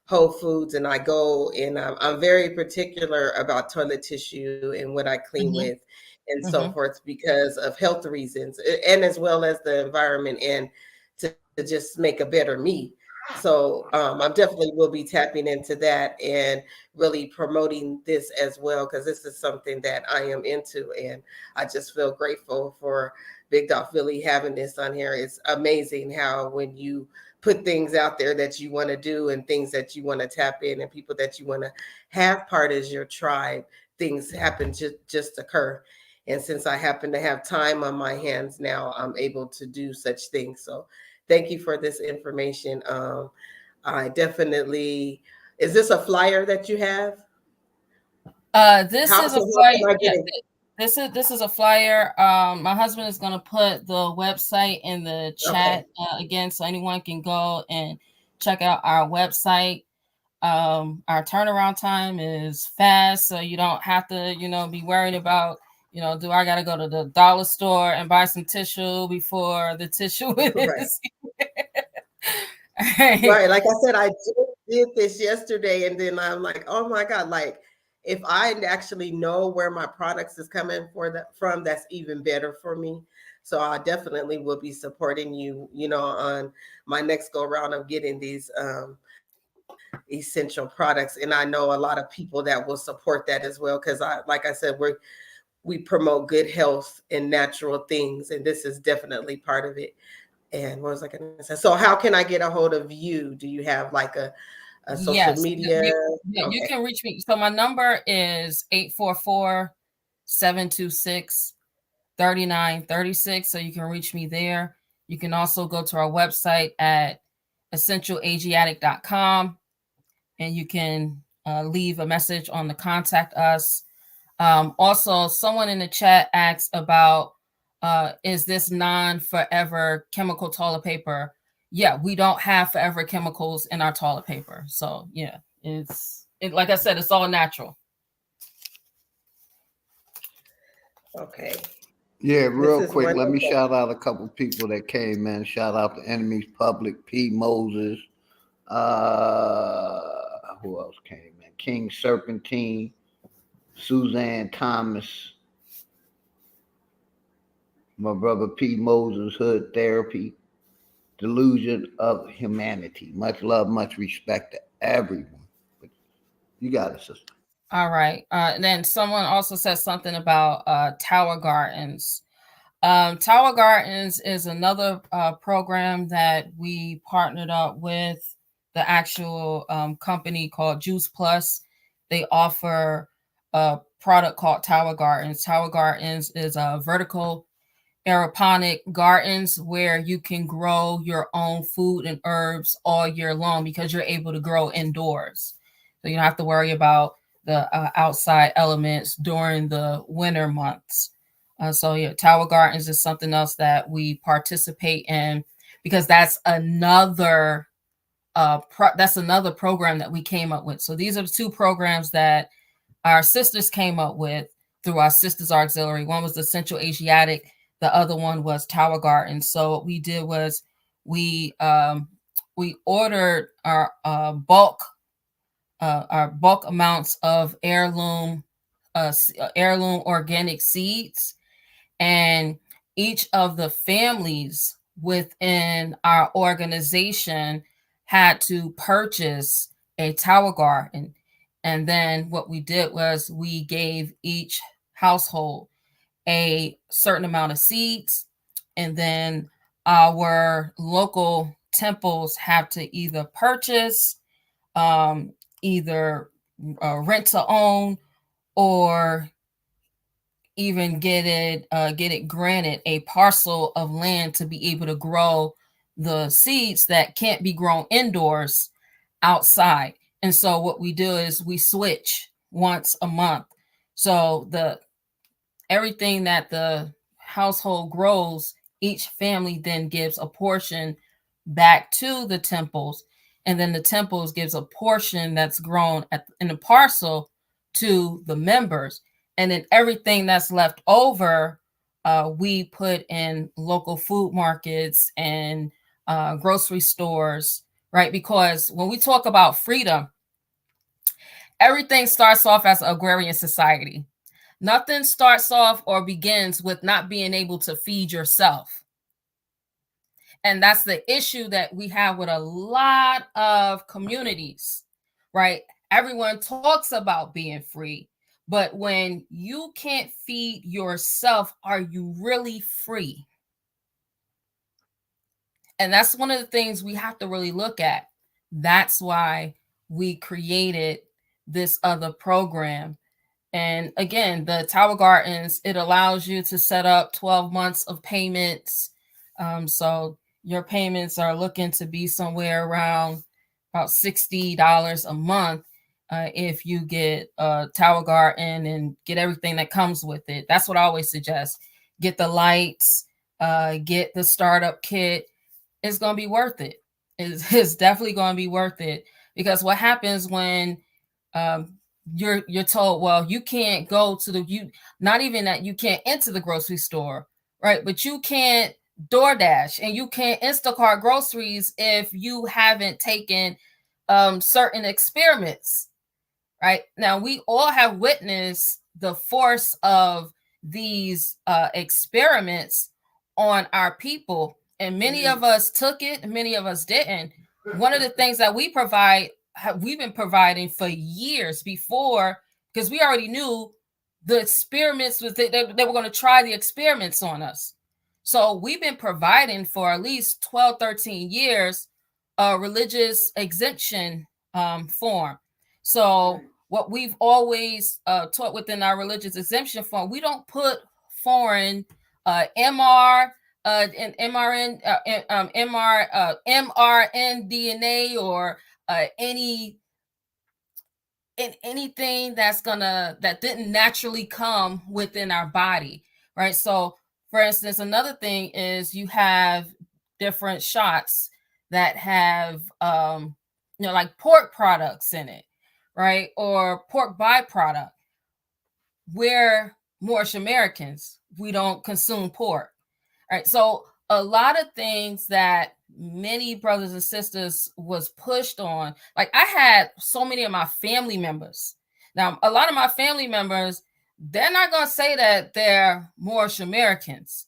Whole Foods, and I go and I'm very particular about toilet tissue and what I clean with and so forth, because of health reasons, and as well as the environment, and to just make a better me. So I definitely will be tapping into that and really promoting this as well, because this is something that I am into, and I just feel grateful for Big Dog Philly having this on here. It's amazing how when you put things out there that you want to do and things that you want to tap in and people that you want to have part as your tribe, things happen just occur. And since I happen to have time on my hands now, I'm able to do such things. So thank you for this information. I definitely, is this a flyer that you have? This is a flyer. Yeah, this is a flyer. My husband is going to put the website in the chat again, so anyone can go and check out our website. Our turnaround time is fast, so you don't have to, be worried about, do I got to go to the dollar store and buy some tissue before the tissue is. Right. Like I said, I just did this yesterday, and then I'm like, oh my God, like if I actually know where my products is coming from, that's even better for me. So I definitely will be supporting you, on my next go round of getting these essential products. And I know a lot of people that will support that as well, because like I said, we promote good health and natural things, and this is definitely part of it. And what was I going to say? So how can I get a hold of you? Do you have like a social media? You can reach me. So my number is 844-726-3936. So you can reach me there. You can also go to our website at essentialasiatic.com, and you can leave a message on the contact us. Also, someone in the chat asked about, is this non-forever chemical toilet paper? Yeah, we don't have forever chemicals in our toilet paper. So yeah, like I said, it's all natural. Okay. Yeah, real quick, let me shout out a couple people that came in. Shout out to Enemies Public, P. Moses. Who else came in? King Serpentine, Suzanne Thomas, my brother P. Moses, Hood Therapy, delusion of humanity. Much love, much respect to everyone. But you got it, sister. All right. And then someone also said something about Tower Gardens. Tower Gardens is another program that we partnered up with the actual company called Juice Plus. They offer a product called Tower Gardens. Tower Gardens is a vertical aeroponic gardens where you can grow your own food and herbs all year long because you're able to grow indoors. So you don't have to worry about the outside elements during the winter months. So yeah, Tower Gardens is something else that we participate in because that's another program that we came up with. So these are the two programs that our sisters came up with through our Sisters Auxiliary. One was the Central Asiatic, the other one was Tower Gardens. So what we did was we ordered our bulk amounts of heirloom organic seeds, and each of the families within our organization had to purchase a Tower Garden. And then what we did was we gave each household a certain amount of seeds, and then our local temples have to either purchase, either rent to own, or even get it granted a parcel of land to be able to grow the seeds that can't be grown indoors outside. And so what we do is we switch once a month. So everything that the household grows, each family then gives a portion back to the temples, and then the temples gives a portion that's grown in the parcel to the members, and then everything that's left over, we put in local food markets and grocery stores, right? Because when we talk about freedom, everything starts off as an agrarian society. Nothing starts off or begins with not being able to feed yourself. And that's the issue that we have with a lot of communities, right? Everyone talks about being free, but when you can't feed yourself, are you really free? And that's one of the things we have to really look at. That's why we created this other program. And again, the Tower Gardens, it allows you to set up 12 months of payments. So your payments are looking to be somewhere around about $60 a month if you get a Tower Garden and get everything that comes with it. That's what I always suggest. Get the lights, get the startup kit. It's going to be worth it. It's definitely going to be worth it, because what happens when you're told, well, you can't go to not even that you can't enter the grocery store, right? But you can't DoorDash and you can't Instacart groceries if you haven't taken certain experiments, right? Now, we all have witnessed the force of these experiments on our people, and many of us took it, many of us didn't. One of the things that we've been providing for years before, because we already knew the experiments they were going to try the experiments on us. So we've been providing for at least 12, 13 years a religious exemption form. So what we've always taught within our religious exemption form, we don't put foreign MR and mRNA or anything that didn't naturally come within our body, right? So for instance, another thing is you have different shots that have like pork products in it, right? Or pork byproduct. We're Moorish Americans, we don't consume pork, right? So a lot of things that many brothers and sisters was pushed on. Like, I had so many of my family members. Now, a lot of my family members, they're not going to say that they're Moorish Americans,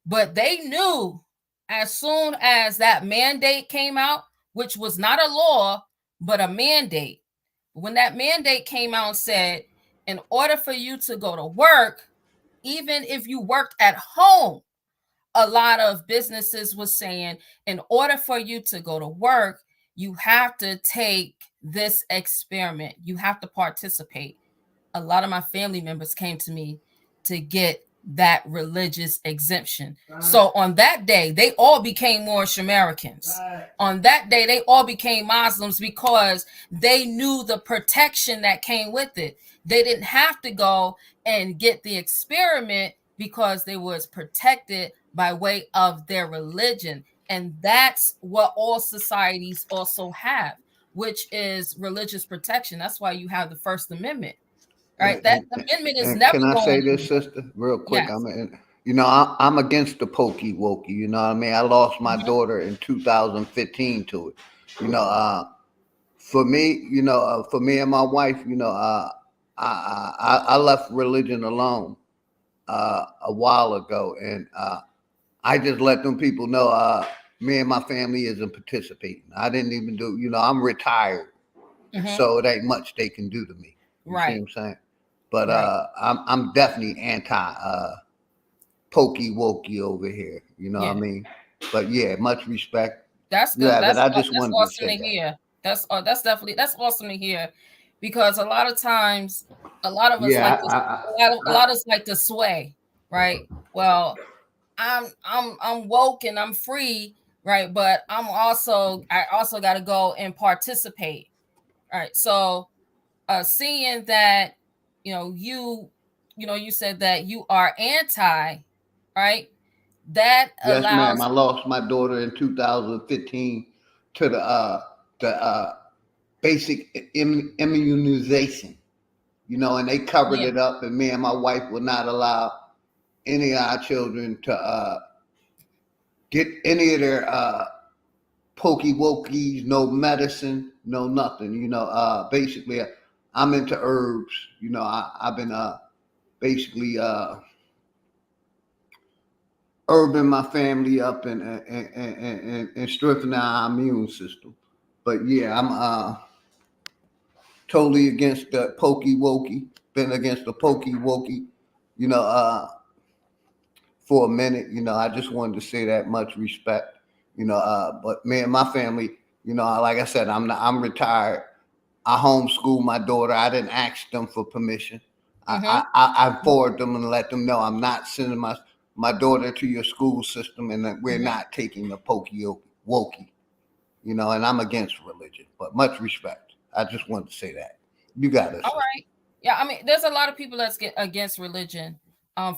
but they knew as soon as that mandate came out, which was not a law, but a mandate, when that mandate came out and said, in order for you to go to work, even if you worked at home, a lot of businesses was saying, in order for you to go to work, you have to take this experiment. You have to participate. A lot of my family members came to me to get that religious exemption. So on that day, they all became Moorish Americans. On that day, they all became Muslims because they knew the protection that came with it. They didn't have to go and get the experiment because they was protected by way of their religion. And that's what all societies also have, which is religious protection. That's why you have the First Amendment. Right, that amendment is never. Can I say this, sister, real quick? Yes. I'm against the pokey wokey. You know what I mean? I lost my daughter in 2015 to it. For me, for me and my wife, I left religion alone a while ago, and I just let them people know me and my family isn't participating. I didn't even do. I'm retired, so it ain't much they can do to me. You see what I'm saying? But I'm definitely anti pokey wokey over here. You know what I mean? But yeah, much respect. That's good. But I just wanted awesome to hear. That's awesome to hear, because a lot of times, a lot of us a lot of us like to sway, right? Well, I'm woke and I'm free, right? But I also got to go and participate, right? So, seeing that, you said that you are anti, right? That yes, allows. Ma'am. I lost my daughter in 2015 to the basic immunization, and they covered it up, and me and my wife would not allow any of our children to get any of their pokey wokies, no medicine, no nothing. Basically, I'm into herbs. I've been basically herbing my family up and strengthening our immune system. But yeah, I'm totally against the pokey wokey. Been against the pokey wokey. For a minute. I just wanted to say that. Much respect. But me and my family, like I said, I'm retired. I homeschool my daughter. I didn't ask them for permission. I forward them and let them know I'm not sending my daughter to your school system, and that we're not taking the pokey wokey. And I'm against religion. But much respect. I just wanted to say that. You got it. All right. Yeah, I mean, there's a lot of people that's against religion.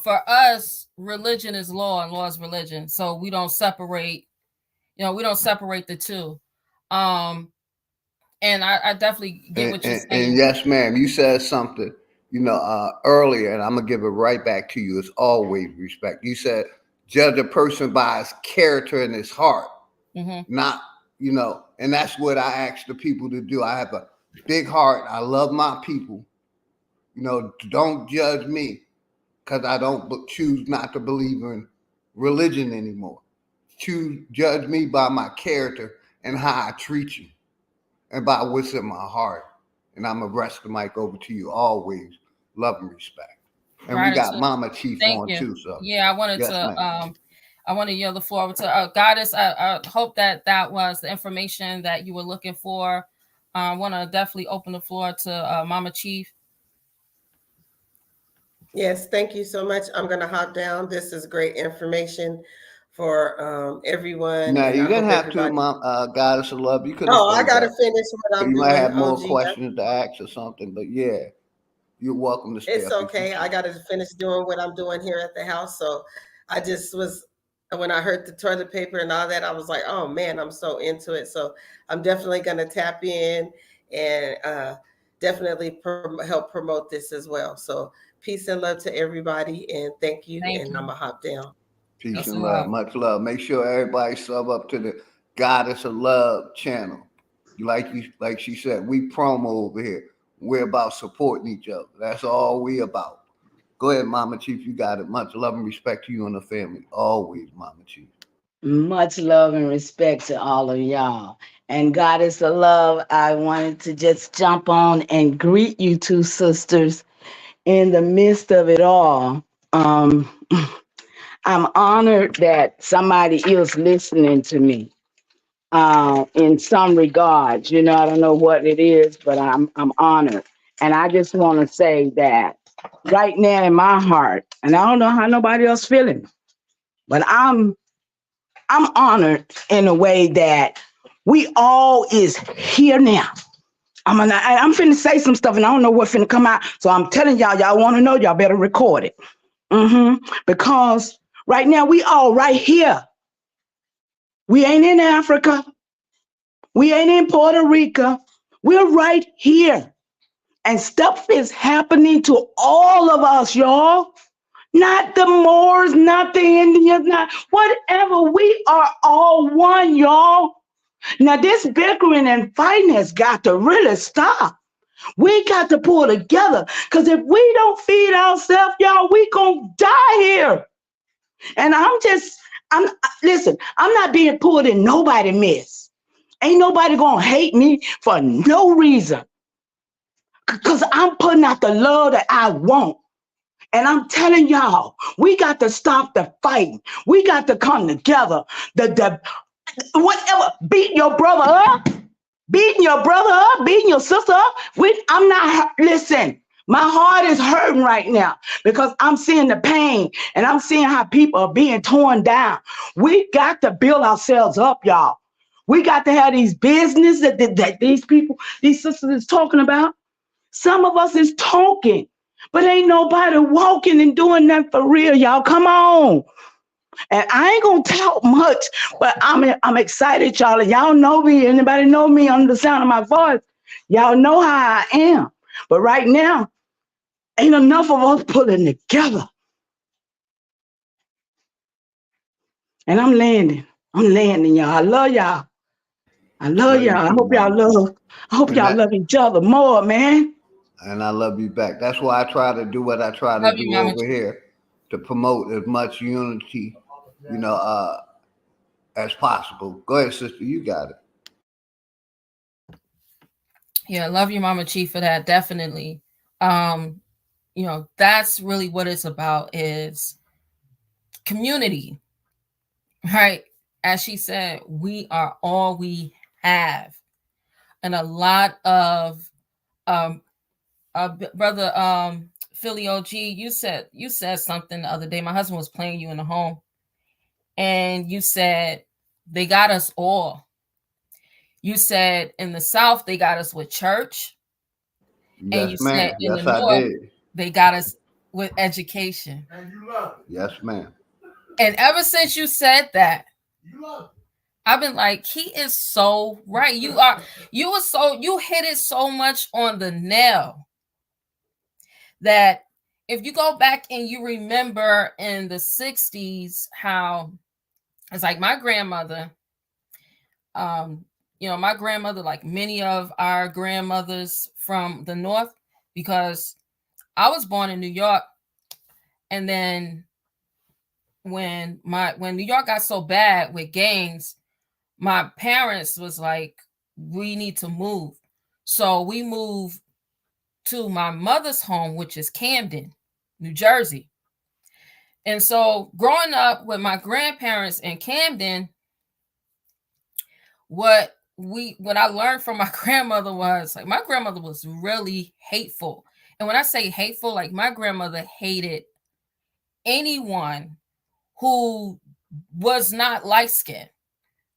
For us, religion is law and law is religion. So we don't separate, we don't separate the two. And I definitely get what you're saying. And yes, ma'am, you said something, earlier, and I'm gonna give it right back to you. It's always respect. You said judge a person by his character and his heart, not, and that's what I ask the people to do. I have a big heart. I love my people. Don't judge me because I don't choose not to believe in religion anymore. Judge me by my character and how I treat you, and by what's in my heart. And I'm going to rest the mic over to you. Always love and respect. And we got Mama Chief on too. So yeah, I wanted to yield the floor to Goddess. I hope that was the information that you were looking for. I want to definitely open the floor to Mama Chief. Yes, thank you so much. I'm going to hop down. This is great information for everyone. No, you didn't have to, Mom. Goddess of Love. You could. Oh, I got to finish what I'm doing. You might have more questions to ask or something, but yeah, you're welcome to stay. It's okay. I got to finish doing what I'm doing here at the house. So I just was, when I heard the toilet paper and all that, I was like, oh man, I'm so into it. So I'm definitely going to tap in and definitely help promote this as well. So peace and love to everybody, and thank you. I'm gonna hop down. Peace and love, much love. Make sure everybody sub up to the Goddess of Love channel. Like she said, we promo over here. We're about supporting each other. That's all we about. Go ahead, Mama Chief. You got it. Much love and respect to you and the family. Always, Mama Chief. Much love and respect to all of y'all. And Goddess of Love, I wanted to just jump on and greet you two sisters in the midst of it all. I'm honored that somebody is listening to me in some regards. You know, I don't know what it is, but I'm honored. And I just want to say that right now in my heart, and I don't know how nobody else feeling, but I'm honored in a way that we all is here now. I'm finna say some stuff and I don't know what finna come out. So I'm telling y'all want to know, y'all better record it. Because right now we all right here. We ain't in Africa. We ain't in Puerto Rico. We're right here. And stuff is happening to all of us, y'all. Not the Moors, not the Indians, not whatever. We are all one, y'all. Now, this bickering and fighting has got to really stop. We got to pull together because if we don't feed ourselves, y'all, we gonna die here. And listen, I'm not being pulled in nobody mess. Ain't nobody gonna hate me for no reason because I'm putting out the love that I want. And I'm telling y'all, we got to stop the fighting. We got to come together. The whatever, beat your brother up, beating your brother up, beating your sister up. I'm not, listen, my heart is hurting right now because I'm seeing the pain and I'm seeing how people are being torn down. We got to build ourselves up, y'all. We got to have these business that these people, these sisters is talking about. Some of us is talking, but ain't nobody walking and doing that for real, y'all. Come on. And I ain't gonna talk much, but I'm excited, y'all. Y'all know me. Anybody know me under the sound of my voice? Y'all know how I am. But right now, ain't enough of us pulling together. And I'm landing. Y'all. I love y'all. I love y'all. I hope y'all love each other more, man. And I love you back. That's why I try to do what I try to do over here to promote as much unity, as possible. Go ahead, sister. You got it. Yeah, I love you, Mama Chief, for that. Definitely. That's really what it's about is community, right? As she said, we are all we have. And a lot of brother Philly OG, you said something the other day. My husband was playing you in the home, and you said they got us all. You said in the South they got us with church, yes, and you ma'am. said in Yes, the I North did. they got us with education. And you love it. Yes, ma'am. And ever since you said that, you love it. I've been like, he is so right. You hit it so much on the nail that if you go back and you remember in the 60s how it's like my grandmother, my grandmother, like many of our grandmothers from the North, because I was born in New York, and then when New York got so bad with gangs, my parents was like, we need to move. So we moved to my mother's home, which is Camden, New Jersey. And so growing up with my grandparents in Camden, what I learned from my grandmother was like, my grandmother was really hateful. And when I say hateful, like my grandmother hated anyone who was not light skinned.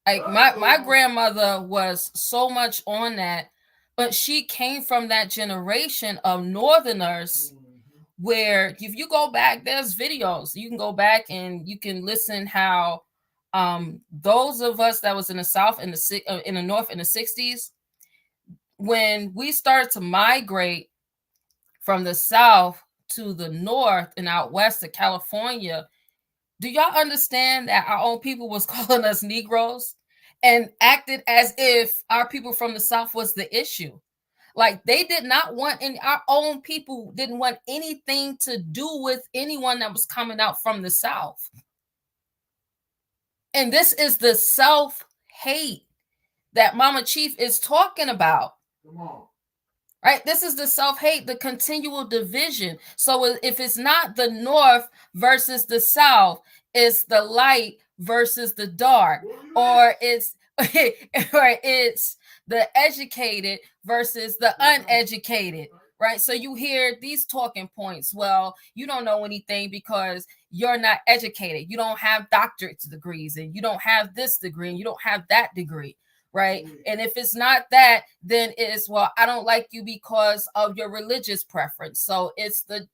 Like my grandmother was so much on that, but she came from that generation of Northerners where if you go back, there's videos. You can go back and you can listen how those of us that was in the South in the North in the 60s, when we started to migrate from the South to the North and out west to California, do y'all understand that our own people was calling us Negroes and acted as if our people from the South was the issue? Like they did not want our own people didn't want anything to do with anyone that was coming out from the South. And this is the self-hate that Mama Chief is talking about. Come on. Right? This is the self-hate, the continual division. So if it's not the North versus the South, it's the light versus the dark, or it's the educated versus the uneducated. Right? So you hear these talking points. Well, you don't know anything because you're not educated. You don't have doctorate degrees, and you don't have this degree, and you don't have that degree. Right? And if it's not that, then it's, well, I don't like you because of your religious preference. So it's the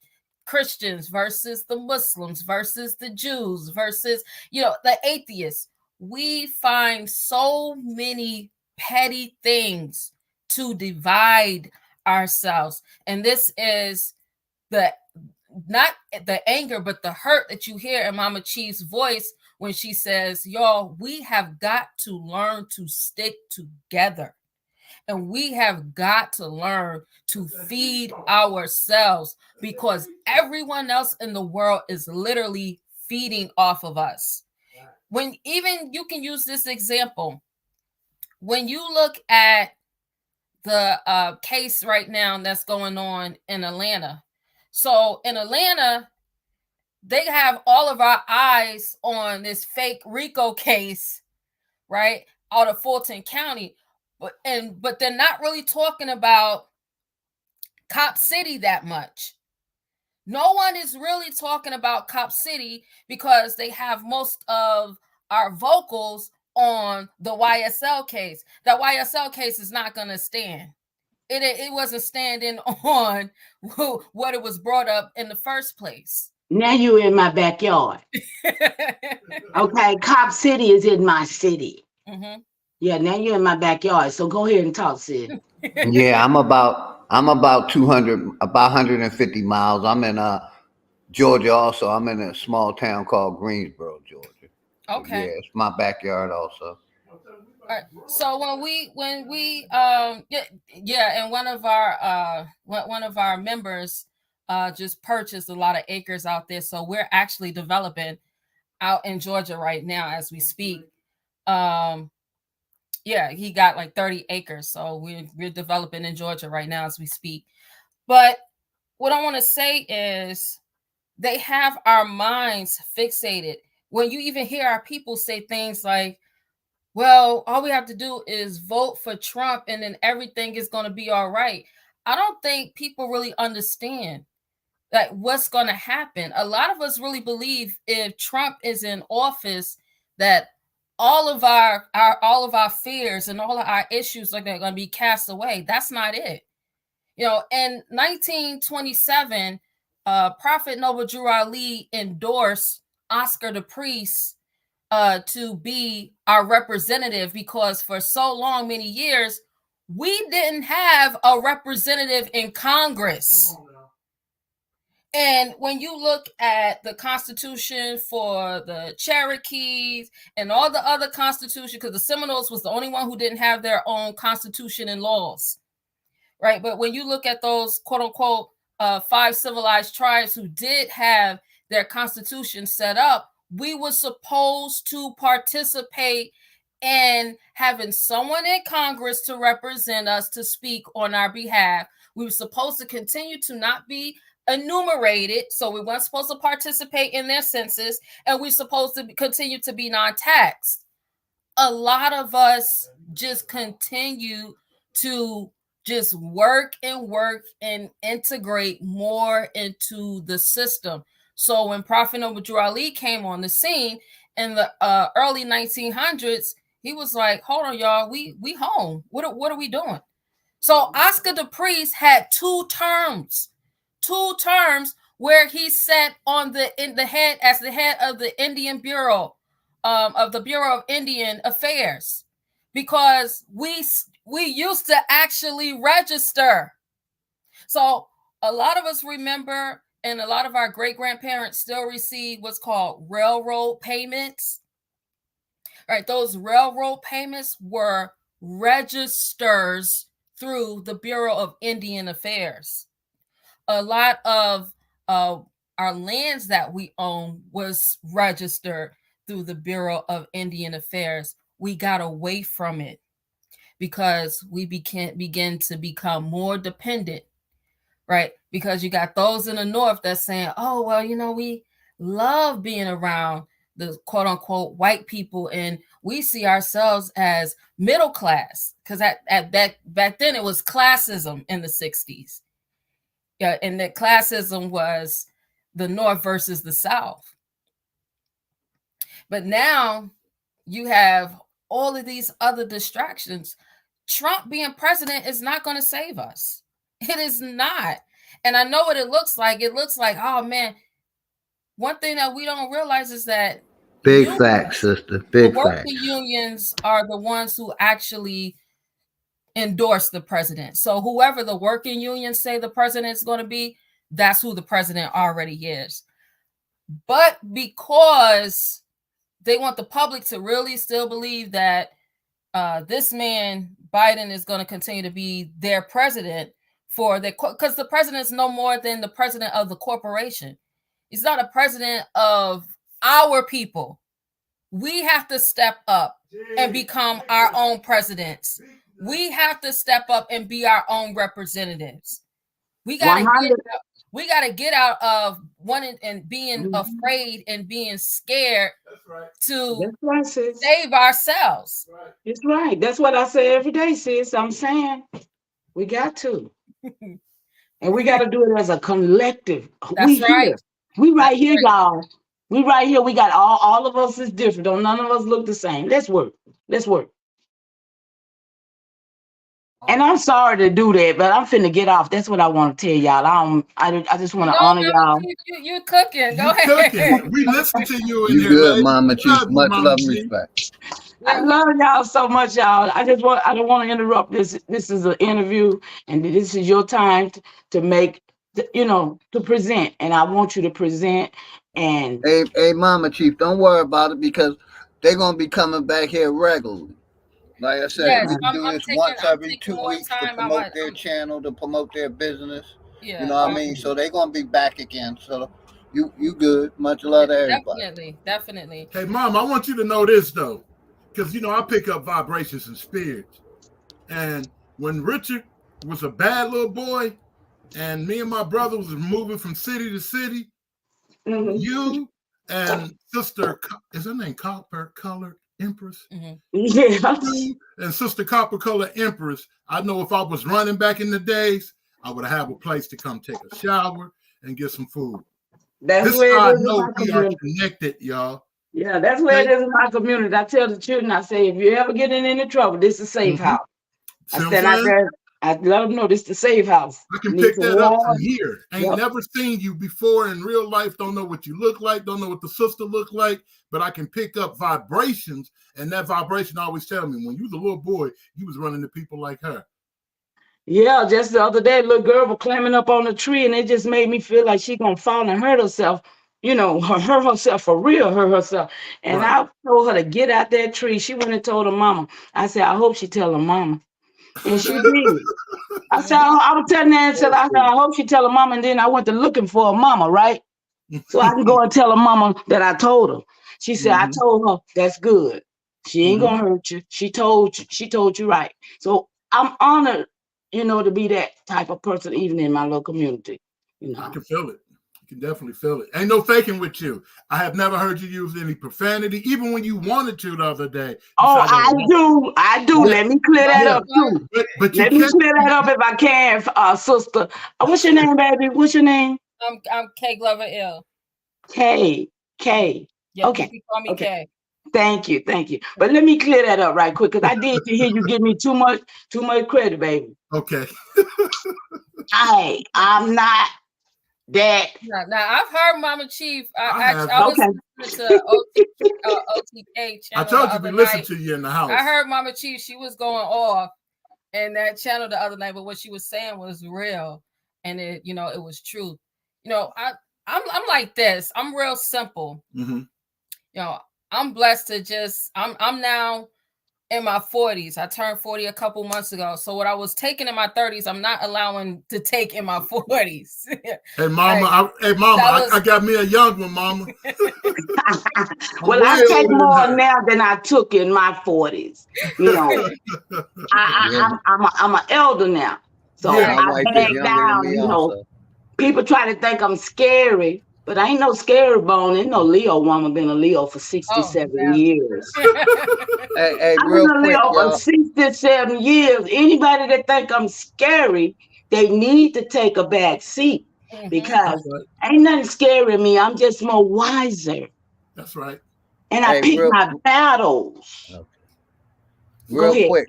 Christians versus the Muslims versus the Jews versus, the atheists. We find so many petty things to divide ourselves. And this is not the anger, but the hurt that you hear in Mama Chief's voice when she says, y'all, we have got to learn to stick together. And we have got to learn to feed ourselves, because everyone else in the world is literally feeding off of us. When even you can use this example, when you look at the case right now that's going on in Atlanta. So in Atlanta, they have all of our eyes on this fake RICO case, right, out of Fulton County, but they're not really talking about Cop City that much. No one is really talking about Cop City because they have most of our vocals on the YSL case. That YSL case is not going to stand. It wasn't standing on what it was brought up in the first place. Now you're in my backyard. Okay, Cop City is in my city. Mm-hmm. Yeah, now you're in my backyard. So go ahead and talk, Sid. Yeah, I'm about 200, about 150 miles. I'm in Georgia also. I'm in a small town called Greensboro, Georgia. Okay. Yeah, it's my backyard also. All right. So when we and one of our members just purchased a lot of acres out there. So we're actually developing out in Georgia right now as we speak. He got like 30 acres. So we're developing in Georgia right now as we speak. But what I want to say is they have our minds fixated. When you even hear our people say things like, well, all we have to do is vote for Trump and then everything is going to be all right. I don't think people really understand that what's going to happen. A lot of us really believe if Trump is in office, that all of our fears and all of our issues are going to be cast away. That's not it. In 1927, Prophet Noble Drew Ali endorsed Oscar the Priest to be our representative, because for so long, many years, we didn't have a representative in Congress. And when you look at the Constitution for the Cherokees and all the other constitutions, because the Seminoles was the only one who didn't have their own constitution and laws, right? But when you look at those quote unquote 5 civilized tribes who did have their constitution set up, we were supposed to participate in having someone in Congress to represent us, to speak on our behalf. We were supposed to continue to not be enumerated, so we weren't supposed to participate in their census, and we're supposed to continue to be non-taxed. A lot of us just continue to just work and integrate more into the system. So when Prophet Noble Drew Ali came on the scene in the early 1900s, he was like, hold on, y'all, we home. What are we doing? So Oscar the Priest had 2 terms where he sat on the head of the Indian Bureau, of the Bureau of Indian Affairs, because we used to actually register. So a lot of us remember, and a lot of our great-grandparents still receive what's called railroad payments. Right, those railroad payments were registers through the Bureau of Indian Affairs. A lot of our lands that we own was registered through the Bureau of Indian Affairs, we got away from it because we begin to become more dependent, right? Because you got those in the North that's saying, oh, well, you know, we love being around the quote unquote white people, and we see ourselves as middle class, because back then it was classism in the 60s. Yeah, and the classism was the North versus the South. But now you have all of these other distractions. Trump being president is not going to save us. It is not. And I know what it looks like. It looks like, oh man, one thing that we don't realize is that big facts, sister. Big the working facts. unions are the ones who actually endorse the president. So whoever the working unions say the president is going to be, that's who the president already is. But because they want the public to really still believe that this man Biden is going to continue to be their president because the president is no more than the president of the corporation. He's not a president of our people. We have to step up and become our own presidents. We have to step up and be our own representatives. We got to get out of wanting and being afraid and being scared to save ourselves. It's right. That's what I say every day, sis. I'm saying we got to. And we got to do it as a collective. That's right. Here. We right here, y'all. We right here. We got all of us is different. Don't none of us look the same. Let's work. Let's work. And I'm sorry to do that, but I'm finna get off. That's what I want to tell y'all. I just want to honor y'all. You cooking. Go ahead. Cooking. We listen to you. You good, Mama Chief. Much love and respect. I love y'all so much, y'all. I don't want to interrupt this. This is an interview, and this is your time to make, to present. And I want you to present. And hey, Mama Chief, don't worry about it because they're gonna be coming back here regularly. Like I said, yes, we do this once every 2 weeks to promote their channel, to promote their business. Yeah, you know what I mean? So they're gonna be back again. So you good. Much love to everybody. Definitely. Hey, Mom, I want you to know this though, because I pick up vibrations and spirits. And when Richard was a bad little boy, and me and my brother was moving from city to city, you and Sister, is her name Copper Colored Empress? Mm-hmm. Yeah. And Sister Copper Color Empress, I know if I was running back in the days, I would have a place to come take a shower and get some food. That's where I know we are connected, y'all. Yeah, that's where it is in my community. I tell the children, I say, if you ever get in any trouble, this is a safe house. I stand out there, I let them know this is the safe house. I can pick that up from here. Ain't never seen you before in real life. Don't know what you look like. Don't know what the sister look like. But I can pick up vibrations, and that vibration always tell me when you was a little boy, you was running to people like her. Yeah, just the other day, little girl was climbing up on the tree, and it just made me feel like she gonna fall and hurt herself. Hurt herself for real, hurt herself. And I told her to get out that tree. She went and told her mama. I said, I hope she tell her mama. And she did. I said, I was telling her, I hope she tell her mama. And then I went to looking for her mama, right? So I can go and tell her mama that I told her. She said, I told her, that's good. She ain't gonna hurt you. She told you right. So I'm honored, to be that type of person, even in my little community. I can feel it. You can definitely feel it. Ain't no faking with you. I have never heard you use any profanity, even when you wanted to the other day. Oh, I do. Let me clear that up too. But let me clear that up if I can, sister. What's your name, baby? What's your name? I'm K Glover L. K. Yeah, okay. You can call me K. Thank you. But let me clear that up right quick, because I did hear you give me too much credit, baby. Okay. I'm not that. Now I've heard Mama Chief. I was listening to OTK channel. I told you we listened to you in the house. I heard Mama Chief. She was going off in that channel the other night, but what she was saying was real, and it was true. I'm like this. I'm real simple. Mm-hmm. I'm blessed to I'm now in my 40s. I turned 40 a couple months ago. So what I was taking in my 30s, I'm not allowing to take in my 40s. Hey, mama, I got me a young one, mama. Well, I take more now than I took in my 40s. You know, I'm an elder now. So my I wife is back younger than down, me you also. know. People try to think I'm scary, but I ain't no scary bone. Ain't no Leo woman been a Leo for 67 years. Hey, I've real been a quick, Leo y'all. for 67 years. Anybody that think I'm scary, they need to take a back seat because ain't nothing scary in me. I'm just more wiser. That's right. And I pick my battles. Okay. Go Real ahead. quick,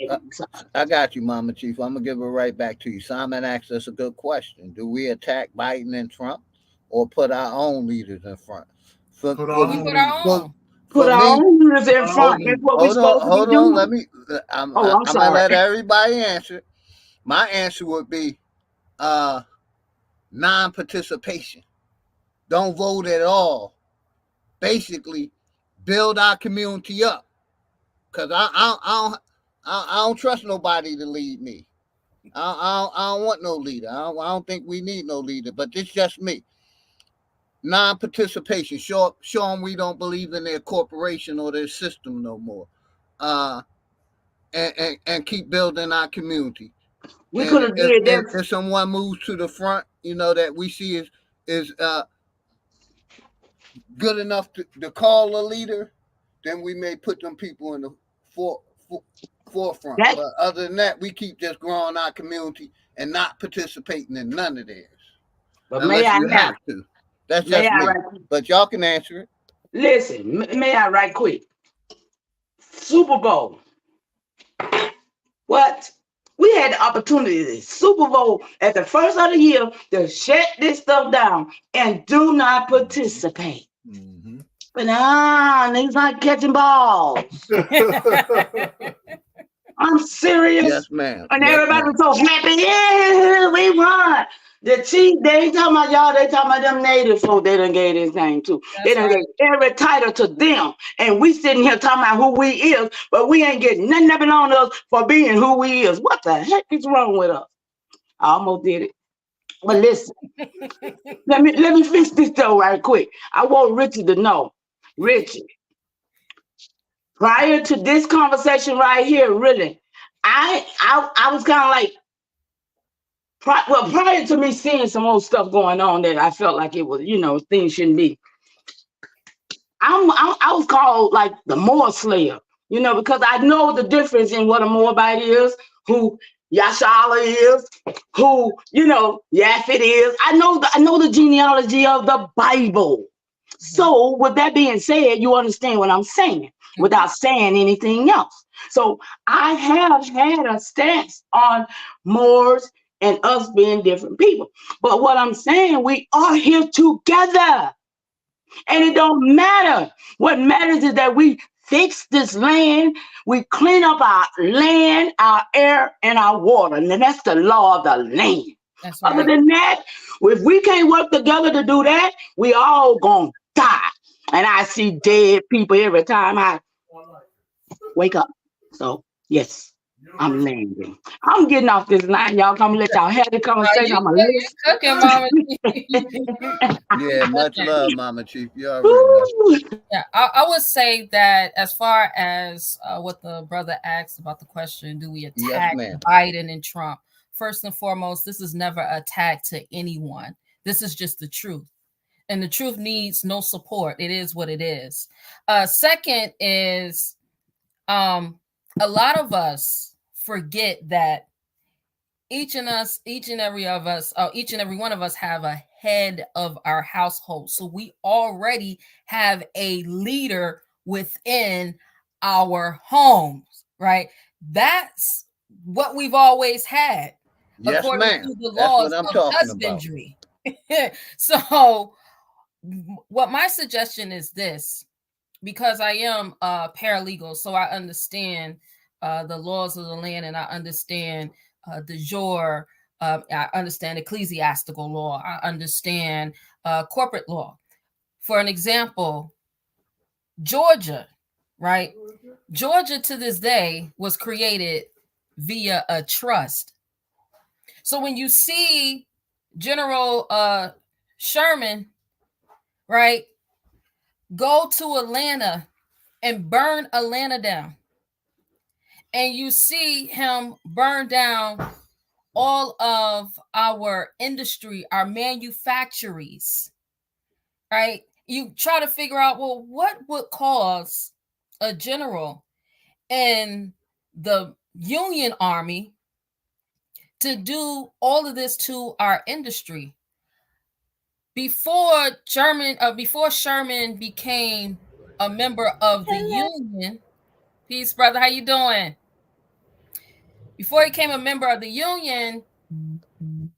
I got you, Mama Chief. I'm gonna give it right back to you. Simon asked us a good question: do we attack Biden and Trump, or put our own leaders in front? Put our own leaders in front. That's what we're supposed to be doing. Hold on. Let me. I'm gonna let everybody answer. My answer would be non-participation. Don't vote at all. Basically, build our community up. Cause I don't trust nobody to lead me. I don't want no leader. I don't think we need no leader. But it's just me. Non-participation. Show them we don't believe in their corporation or their system no more. And keep building our community. We could have did that. If someone moves to the front, you know, that we see is good enough to call a leader, then we may put them people in the forefront. But other than that, we keep just growing our community and not participating in none of theirs. But unless you have to. That's just me. But y'all can answer it. Listen, may I right quick? Super Bowl. What? We had the opportunity, Super Bowl, at the first of the year, to shut this stuff down and do not participate. Mm-hmm. But niggas not catching balls. I'm serious. Yes, ma'am. And everybody was so happy. Yeah, we won. The Chiefs, they ain't talking about y'all, they talking about them native folk they done gave this name to. They done gave every title to them. And we sitting here talking about who we is, but we ain't getting nothing up on us for being who we is. What the heck is wrong with us? I almost did it. But listen, let me fix this though right quick. I want Richie to know. Richie, prior to this conversation right here, really, I was kind of like, prior to me seeing some old stuff going on that I felt like it was, you know, things shouldn't be. I was called like the Moor Slayer, you know, because I know the difference in what a Moabite is, who Yashala is, who, you know, Yaphet is. I know the genealogy of the Bible. So with that being said, you understand what I'm saying without saying anything else. So I have had a stance on Moors and us being different people. But what I'm saying, we are here together. And it don't matter. What matters is that we fix this land. We clean up our land, our air, and our water. And that's the law of the land. That's right. Other than that, if we can't work together to do that, we all gonna die. And I see dead people every time I wake up. So, yes, I'm landing. I'm getting off this line. Y'all come let y'all have the conversation. I'm you cooking, Mama. Yeah, much love, Mama Chief. You already know. Yeah, I would say that as far as what the brother asked about the question, do we attack Biden and Trump? First and foremost, this is never an attack to anyone. This is just the truth. And the truth needs no support. It is what it is. Second is a lot of us forget that each and every one of us have a head of our household. So we already have a leader within our homes, right? That's what we've always had, according to the laws of husbandry. So what my suggestion is this, because I am a paralegal, so I understand the laws of the land, and I understand de jure, I understand ecclesiastical law, I understand corporate law. For an example, Georgia right? Georgia to this day was created via a trust. So when you see General Sherman, right, go to Atlanta and burn Atlanta down, and you see him burn down all of our industry, our manufactories, right? You try to figure out, well, what would cause a general in the Union Army to do all of this to our industry? Before Sherman became a member of the Union, peace, brother, how you doing? Before he became a member of the Union,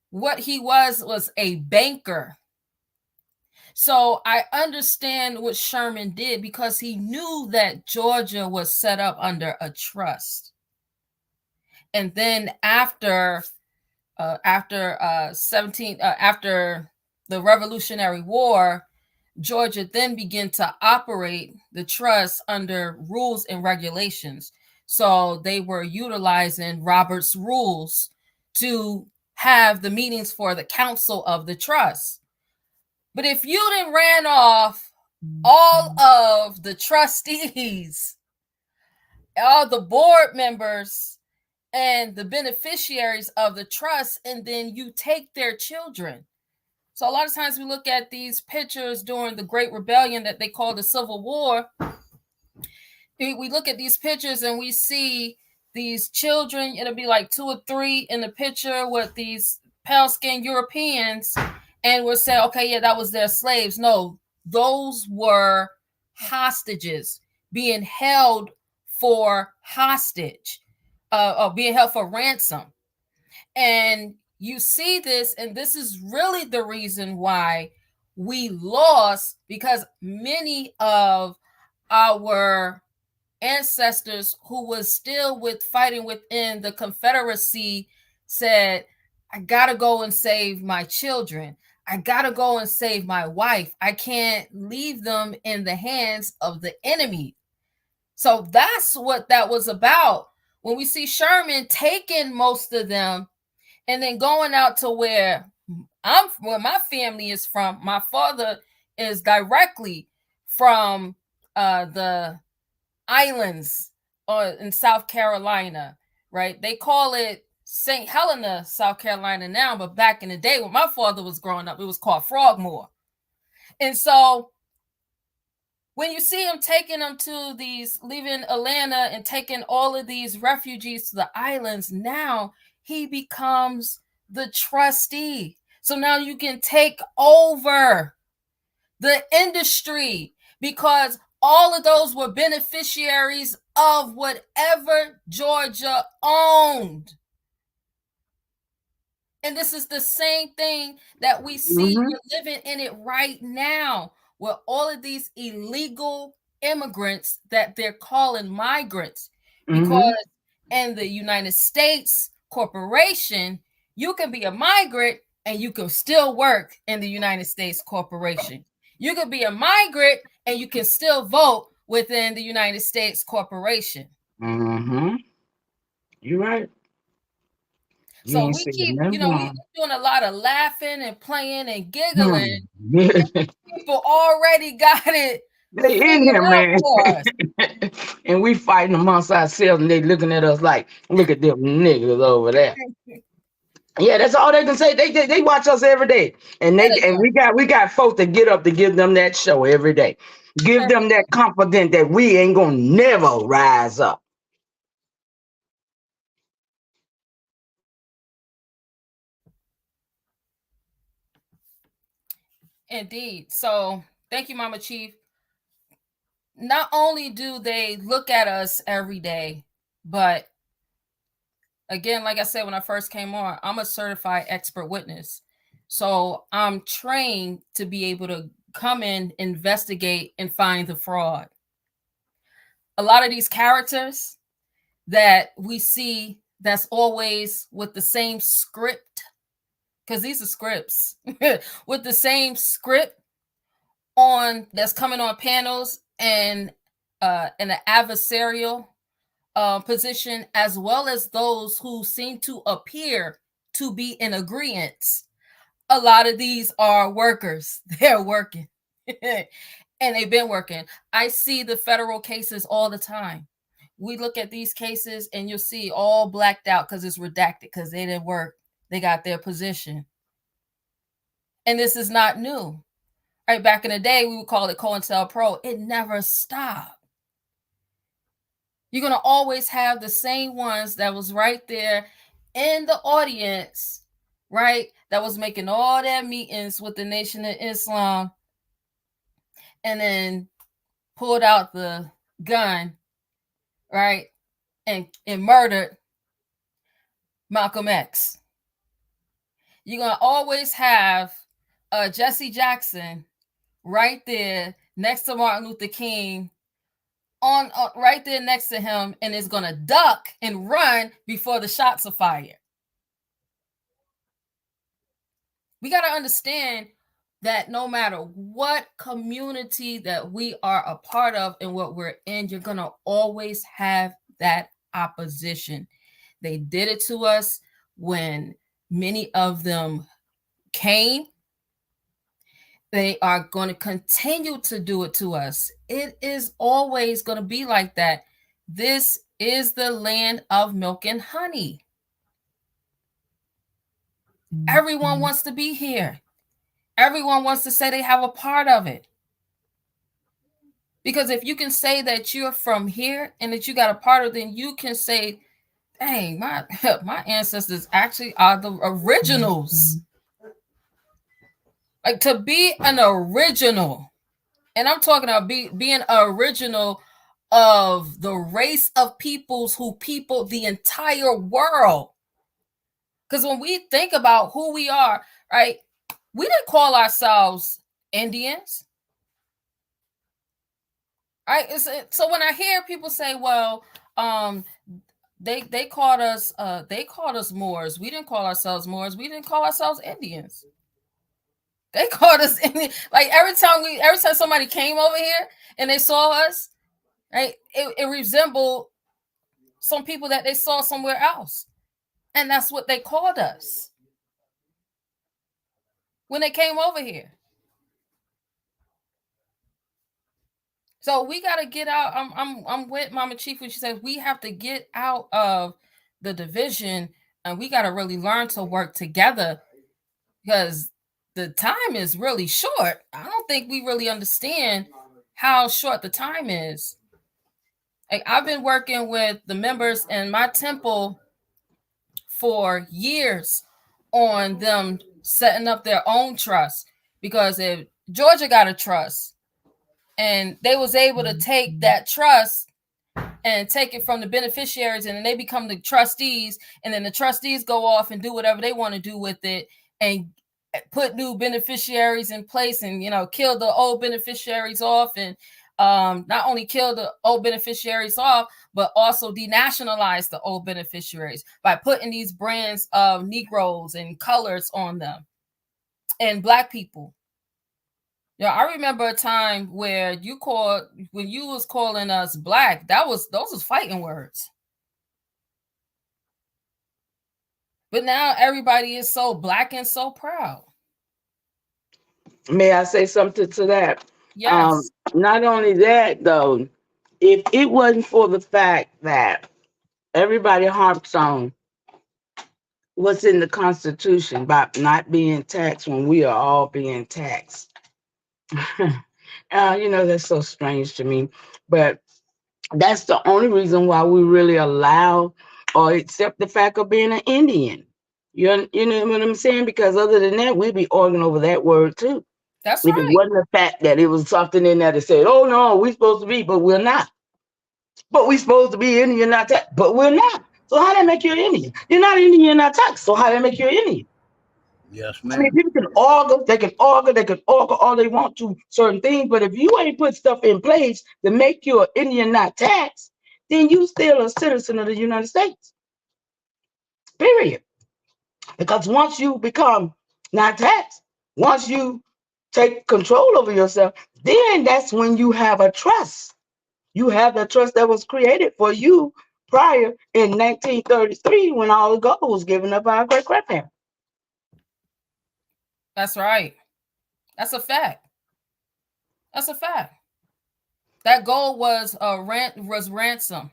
what he was a banker. So I understand what Sherman did because he knew that Georgia was set up under a trust. And then after the Revolutionary War, Georgia then began to operate the trust under rules and regulations. So they were utilizing Robert's rules to have the meetings for the council of the trust. But if you didn't ran off all of the trustees, all the board members, and the beneficiaries of the trust, and then you take their children. So a lot of times we look at these pictures during the Great Rebellion that they call the Civil War. We look at these pictures and we see these children. It'll be like 2 or 3 in the picture with these pale-skinned Europeans, and we'll say, okay, yeah, that was their slaves. No, those were hostages being held for hostage, being held for ransom. And you see this, and this is really the reason why we lost, because many of our ancestors who was still fighting within the Confederacy said, I gotta go and save my children. I gotta go and save my wife. I can't leave them in the hands of the enemy. So that's what that was about. When we see Sherman taking most of them and then going out to where my family is from. My father is directly from the islands in South Carolina, right? They call it St. Helena, South Carolina now, but back in the day when my father was growing up, it was called Frogmore. And so when you see him taking them to leaving Atlanta and taking all of these refugees to the islands, now he becomes the trustee. So now you can take over the industry because all of those were beneficiaries of whatever Georgia owned. And this is the same thing that we see. We're living in it right now, with all of these illegal immigrants that they're calling migrants. Because in the United States corporation, you can be a migrant and you can still work in the United States corporation. You can be a migrant and you can still vote within the United States corporation. You're right. So we keep, we're doing a lot of laughing and playing and giggling. People already got it. They in here, man. And we fighting amongst ourselves, and they looking at us like, look at them niggas over there. Yeah, that's all they can say. They watch us every day, and we got folks that get up to give them that show every day. Give them that confidence that we ain't gonna never rise up. Indeed. So thank you, Mama Chief. Not only do they look at us every day, but again, like I said, when I first came on, I'm a certified expert witness. So I'm trained to be able to come in, investigate, and find the fraud. A lot of these characters that we see that's always with the same script, because these are scripts, with the same script that's coming on panels, and in an adversarial position, as well as those who seem to appear to be in agreement. A lot of these are workers. They're working. And they've been working. I see the federal cases all the time. We look at these cases and you'll see all blacked out because it's redacted, because they didn't work. They got their position. And this is not new. Right, back in the day, we would call it COINTELPRO. It never stopped. You're going to always have the same ones that was right there in the audience, right, that was making all their meetings with the Nation of Islam, and then pulled out the gun, right, and murdered Malcolm X. You're going to always have Jesse Jackson right there next to Martin Luther King, on right there next to him, and is going to duck and run before the shots are fired. We got to understand that no matter what community that we are a part of and what we're in, you're going to always have that opposition. They did it to us when many of them came. They are going to continue to do it to us. It is always going to be like that. This is the land of milk and honey. Everyone wants to be here. Everyone wants to say they have a part of it. Because if you can say that you're from here and that you got a part of it, then you can say, dang, my ancestors actually are the originals. Like, to be an original, and I'm talking about being original of the race of peoples who people the entire world. Because when we think about who we are, right, we didn't call ourselves Indians. Right? So when I hear people say, well, they called us Moors. We didn't call ourselves Moors. We didn't call ourselves Indians. They called us Indian. Like every time somebody came over here and they saw us, right, it resembled some people that they saw somewhere else. And that's what they called us when they came over here. So we got to get out. I'm with Mama Chief when she says we have to get out of the division, and we got to really learn to work together, because the time is really short. I don't think we really understand how short the time is. Like, I've been working with the members in my temple for years on them setting up their own trust, because if Georgia got a trust and they was able to take that trust and take it from the beneficiaries, and then they become the trustees, and then the trustees go off and do whatever they want to do with it and put new beneficiaries in place, and kill the old beneficiaries off, and not only kill the old beneficiaries off, but also denationalize the old beneficiaries by putting these brands of Negroes and colors on them and Black people. I remember a time where when you was calling us Black, those was fighting words. But now everybody is so Black and so proud. May I say something to that? Yes. Not only that, though, if it wasn't for the fact that everybody harps on what's in the Constitution about not being taxed when we are all being taxed. That's so strange to me. But that's the only reason why we really allow or accept the fact of being an Indian. You know what I'm saying? Because other than that, we'd be arguing over that word too. That's if right. It wasn't the fact that it was something in there that said, oh no, we're supposed to be, but we're not. But we're supposed to be Indian, not taxed, but we're not. So how that make you an Indian? You're not Indian, you're not taxed. So how that make you an Indian? Yes, I ma'am. mean, people can argue, they can argue all they want to certain things, but if you ain't put stuff in place to make you an Indian not taxed, then you still a citizen of the United States. Period. Because once you become not taxed, once you take control over yourself, then that's when you have a trust. You have the trust that was created for you prior in 1933 when all the gold was given up by our great grandparents. That's right. That's a fact. That's a fact. That gold was ransom.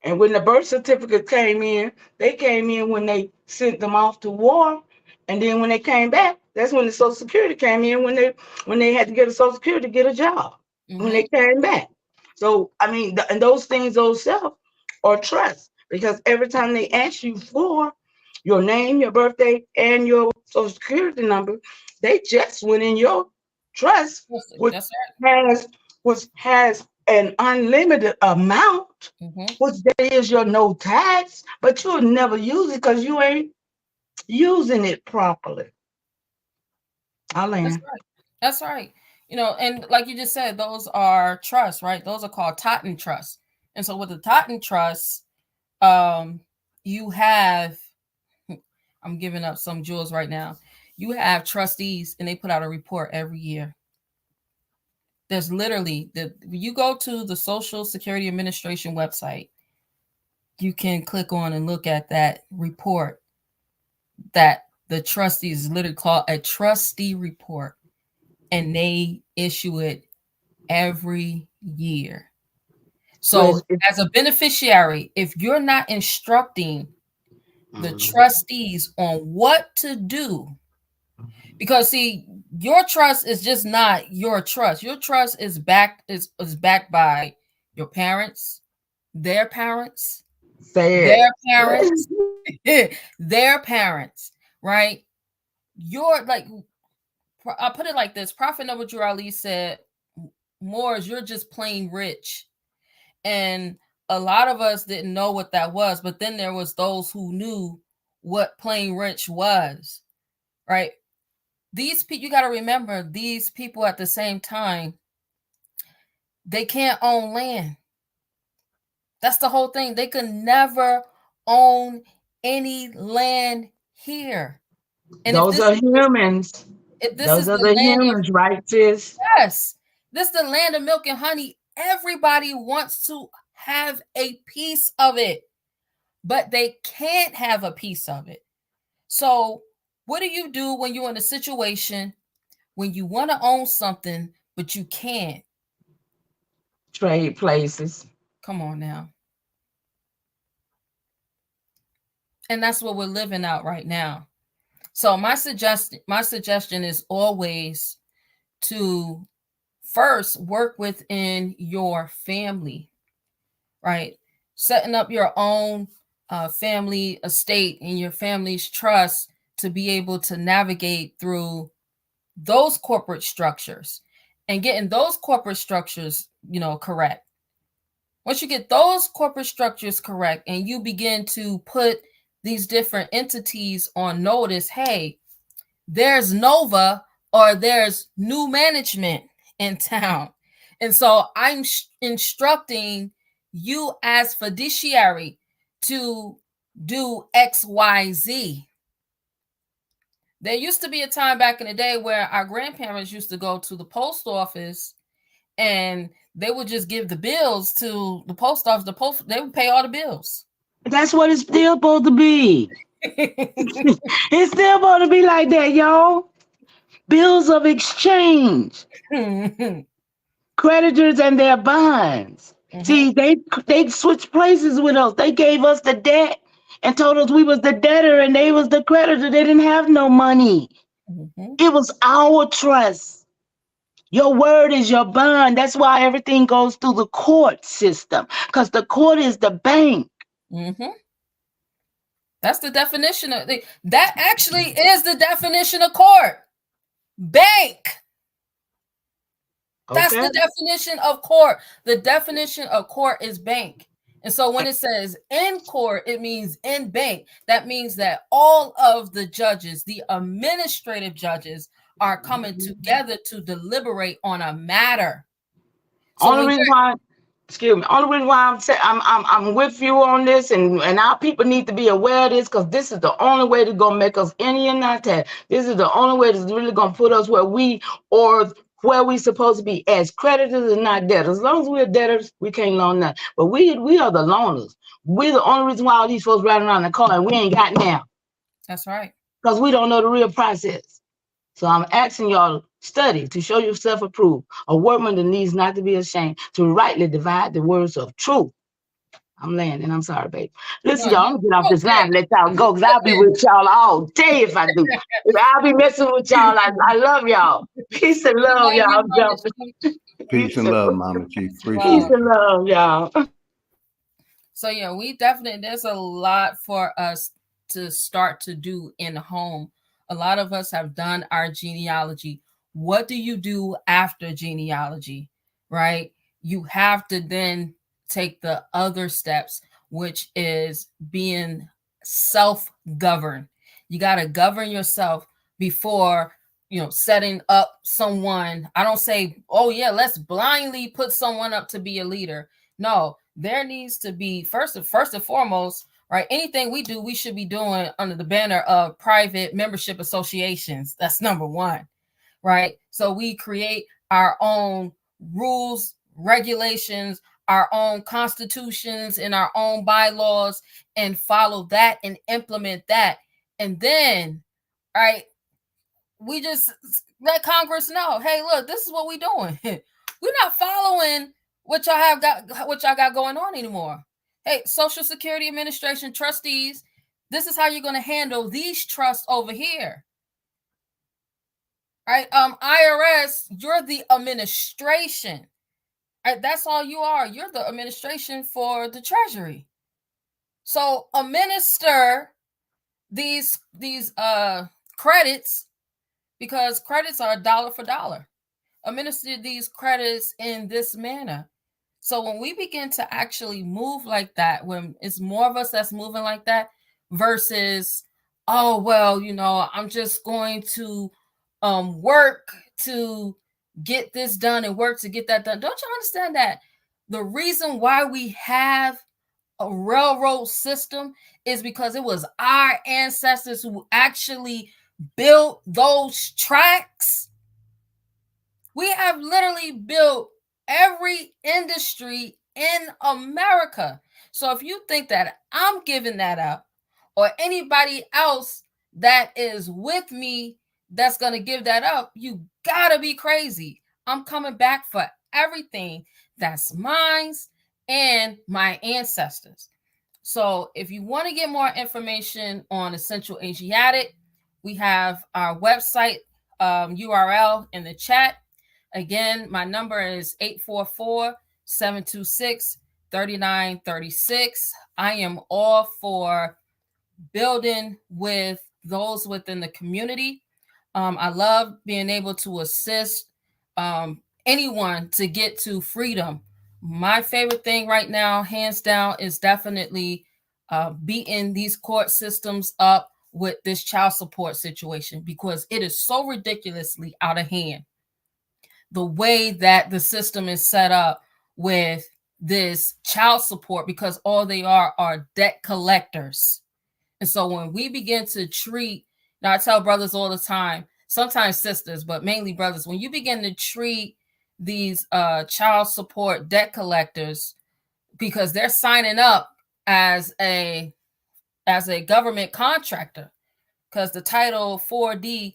And when the birth certificate came in, they came in when they sent them off to war. And then when they came back, that's when the Social Security came in when they had to get a Social Security to get a job. When they came back. So I mean, and those things, those self or trust, because every time they ask you for your name, your birthday, and your Social Security number, they just went in your trust, which That's right. has an unlimited amount, which there is your no tax, but you'll never use it because you ain't using it properly. I'll land. That's right. That's right. You know, and like you just said, those are trusts, right? Those are called Totten trusts. And so with the Totten trusts, you have, I'm giving up some jewels right now. You have trustees and they put out a report every year. There's literally you go to the Social Security Administration website, you can click on and look at that report that the trustees literally call a trustee report, and they issue it every year. So as a beneficiary, if you're not instructing the trustees on what to do, because see, your trust is just not your trust. Your trust is backed by your parents, their parents, their parents, their parents, right? You're like, I'll put it like this. Prophet Noble Drew Ali said, Moors, you're just plain rich. And a lot of us didn't know what that was, but then there was those who knew what plain rich was, right? These people, you got to remember, these people at the same time, they can't own land. That's the whole thing. They could never own any land here. And those are humans. Those are the humans, right, sis? Yes. This is the land of milk and honey. Everybody wants to have a piece of it, but they can't have a piece of it. So what do you do when you're in a situation when you want to own something, but you can't? Trade places. Come on now. And that's what we're living out right now. So my suggestion is always to first work within your family, right? Setting up your own family estate and your family's trust to be able to navigate through those corporate structures and getting those corporate structures, correct. Once you get those corporate structures correct and you begin to put these different entities on notice, hey, there's Nova or there's new management in town. And so I'm instructing you as fiduciary to do XYZ. There used to be a time back in the day where our grandparents used to go to the post office and they would just give the bills to the post office. They would pay all the bills. That's what it's still supposed to be. It's still supposed to be like that, y'all. Bills of exchange. Creditors and their bonds. See, they switched places with us. They gave us the debt and told us we was the debtor and they was the creditor. They didn't have no money. It was our trust. Your word is your bond. That's why everything goes through the court system, because the court is the bank. That's the definition of that. Actually is the definition of court. Bank. That's the definition of court. The definition of court is bank. And so when it says in court, it means in bank. That means that all of the judges, the administrative judges, are coming together to deliberate on a matter. So only reason why I'm with you on this, and our people need to be aware of this, because this is the only way to go make us any and not that. This is the only way that's really gonna put us where we are where we supposed to be as creditors and not debtors. As long as we're debtors, we can't loan nothing. But we are the loaners. We're the only reason why all these folks riding around the car and we ain't got now. That's right. Because we don't know the real process. So I'm asking y'all to study, to show yourself approved, a workman that needs not to be ashamed, to rightly divide the words of truth. I'm landing. I'm sorry, babe. Listen, y'all, I'm gonna get off this line and let y'all go, because I'll be with y'all all day if I do. I'll be messing with y'all. I love y'all. Peace and love, y'all. Peace and love, Mama Chief. Peace and love, y'all. So yeah, we definitely, there's a lot for us to start to do in the home. A lot of us have done our genealogy. What do you do after genealogy, right? You have to then take the other steps, which is being self-governed. You got to govern yourself before, setting up someone. I don't say, oh yeah, let's blindly put someone up to be a leader. No, there needs to be first and foremost, right? Anything we do, we should be doing under the banner of private membership associations. That's number one, right? So we create our own rules, regulations, our own constitutions and our own bylaws, and follow that and implement that. And then, right, we just let Congress know, hey, look, this is what we're doing. We're not following what y'all got going on anymore. Hey, Social Security Administration trustees, this is how you're going to handle these trusts over here. All right, IRS, you're the administration. Right, that's all you are. You're the administration for the Treasury. So administer these credits, because credits are dollar for dollar. Administer these credits in this manner. So when we begin to actually move like that, when it's more of us that's moving like that versus, oh, well, I'm just going to work to get this done and work to get that done. Don't you understand that the reason why we have a railroad system is because it was our ancestors who actually built those tracks? We have literally built every industry in America. So if you think that I'm giving that up, or anybody else that is with me that's going to give that up, you gotta be crazy. I'm coming back for everything that's mine and my ancestors. So if you want to get more information on Essential Asiatic, we have our website URL in the chat. Again, my number is 844-726-3936. I am all for building with those within the community. I love being able to assist anyone to get to freedom. My favorite thing right now, hands down, is definitely beating these court systems up with this child support situation, because it is so ridiculously out of hand. The way that the system is set up with this child support, because all they are debt collectors. And so when we begin to treat, now I tell brothers all the time, sometimes sisters, but mainly brothers, when you begin to treat these child support debt collectors, because they're signing up as a government contractor, because the Title 4D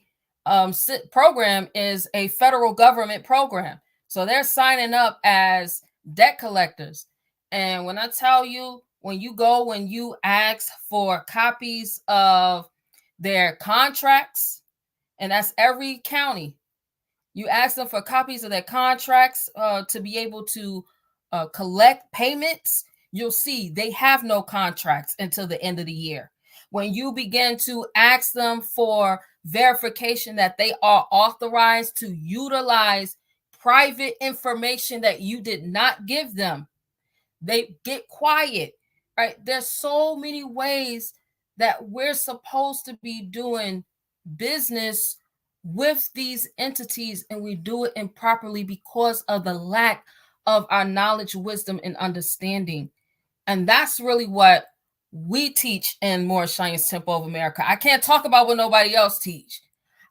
program is a federal government program. So they're signing up as debt collectors. And when I tell you, when you ask for copies of their contracts, and that's every county, you ask them for copies of their contracts to be able to collect payments, you'll see they have no contracts until the end of the year. When you begin to ask them for verification that they are authorized to utilize private information that you did not give them, they get quiet, right? There's so many ways that we're supposed to be doing business with these entities, and we do it improperly because of the lack of our knowledge, wisdom, and understanding. And that's really what we teach in Moorish Science Temple of America. I can't talk about what nobody else teach.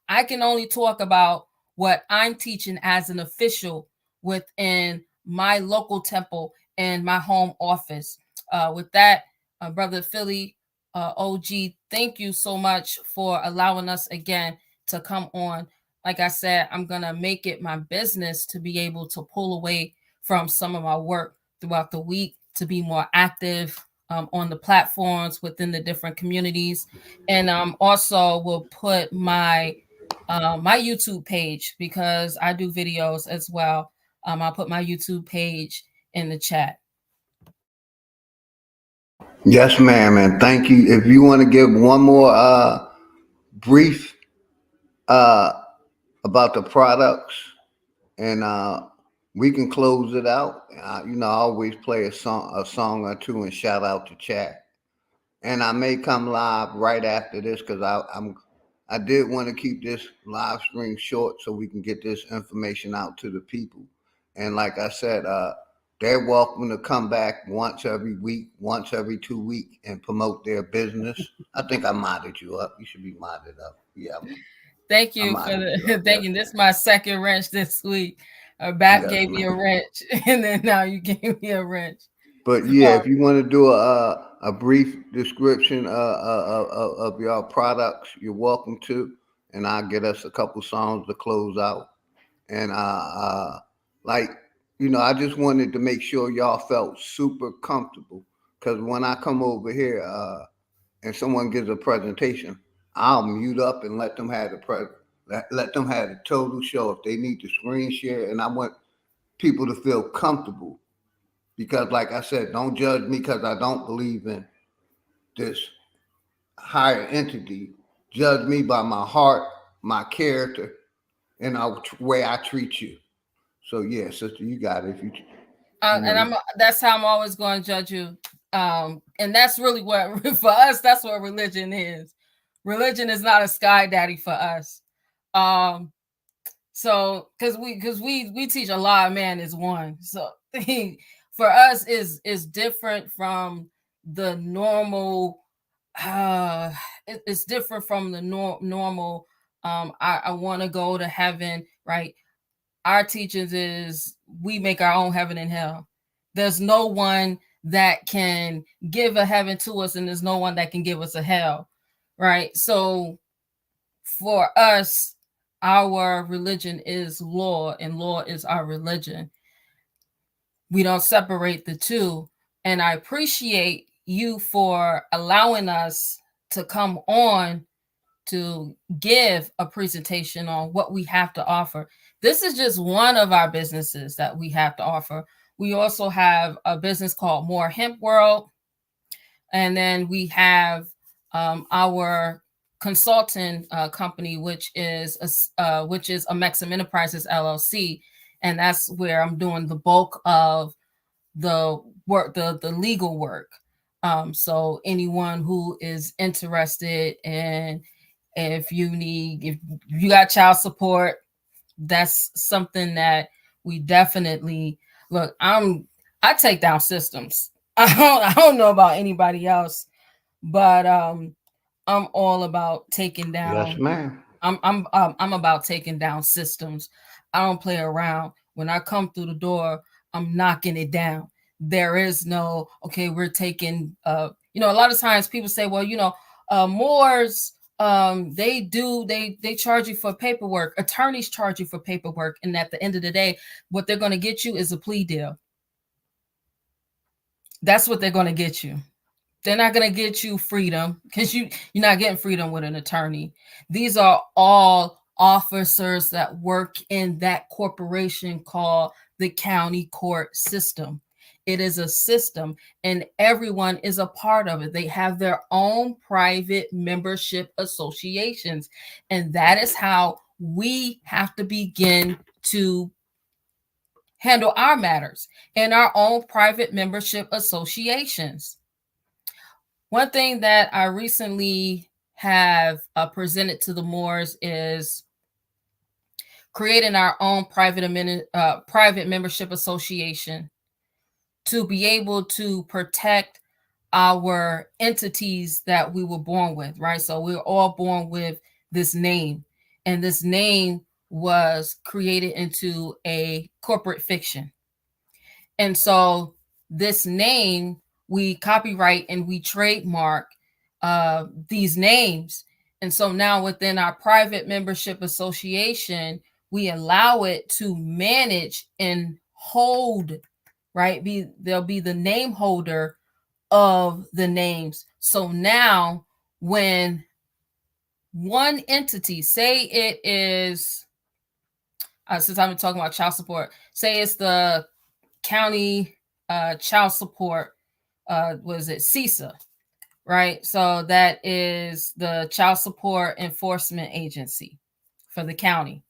I can only talk about what I'm teaching as an official within my local temple and my home office. With that, Brother Philly, OG, thank you so much for allowing us again to come on. Like I said, I'm going to make it my business to be able to pull away from some of my work throughout the week to be more active on the platforms within the different communities. And also will put my my YouTube page, because I do videos as well. I'll put my YouTube page in the chat. Yes, ma'am, and thank you. If you want to give one more brief about the products, and we can close it out. You know, I always play a song or two, and shout out to chat. And I may come live right after this because I did want to keep this live stream short so we can get this information out to the people. And like I said, they're welcome to come back once every week, once every 2 weeks, and promote their business. I think I modded you up. You should be modded up. Yeah. Thank you for the thank you. This is my second wrench this week. Bat gave me a wrench, and then now you gave me a wrench. But yeah, if you want to do a brief description of your products, you're welcome to, and I'll get us a couple songs to close out. And like, you know, I just wanted to make sure y'all felt super comfortable, because when I come over here and someone gives a presentation, I'll mute up and let them have let them have the total show if they need to screen share. And I want people to feel comfortable. Because, like I said, don't judge me because I don't believe in this higher entity. Judge me by my heart, my character, and the way I treat you. So, yeah, sister, you got it. If you and that's how I'm always going to judge you. And that's really what, for us, that's what religion is. Religion is not a sky daddy for us. So, because we teach Allah, man is one. So for us is different from the normal. It's different from the normal. I want to go to heaven, right? Our teachings is we make our own heaven and hell. There's no one that can give a heaven to us, and there's no one that can give us a hell, right? So for us, our religion is law, and law is our religion. We don't separate the two. And I appreciate you for allowing us to come on to give a presentation on what we have to offer. This is just one of our businesses that we have to offer. We also have a business called More Hemp World. And then we have our consulting company, which is a Maxim Enterprises LLC, and that's where I'm doing the bulk of the work, the legal work. So anyone who is interested in, if you got child support, that's something that we definitely look. I take down systems. I don't know about anybody else, but I'm all about taking down. Yes, ma'am. I'm about taking down systems. I don't play around. When I come through the door, I'm knocking it down. There is no, okay, we're taking a lot of times people say, well, Moors, they charge you for paperwork. Attorneys charge you for paperwork, and at the end of the day, what they're going to get you is a plea deal. That's what they're going to get you. They're not going to get you freedom, because you're not getting freedom with an attorney. These are all officers that work in that corporation called the county court system. It is a system, and everyone is a part of it. They have their own private membership associations, and that is how we have to begin to handle our matters in our own private membership associations. One thing that I recently have presented to the Moors is creating our own private membership association to be able to protect our entities that we were born with, right? So we're all born with this name, and this name was created into a corporate fiction. And so this name, we copyright and we trademark these names. And so now within our private membership association, we allow it to manage and hold, right? There'll be the name holder of the names. So now when one entity, say it is, since I've been talking about child support, say it's the county child support, was it CISA, right? So that is the Child Support Enforcement Agency for the county.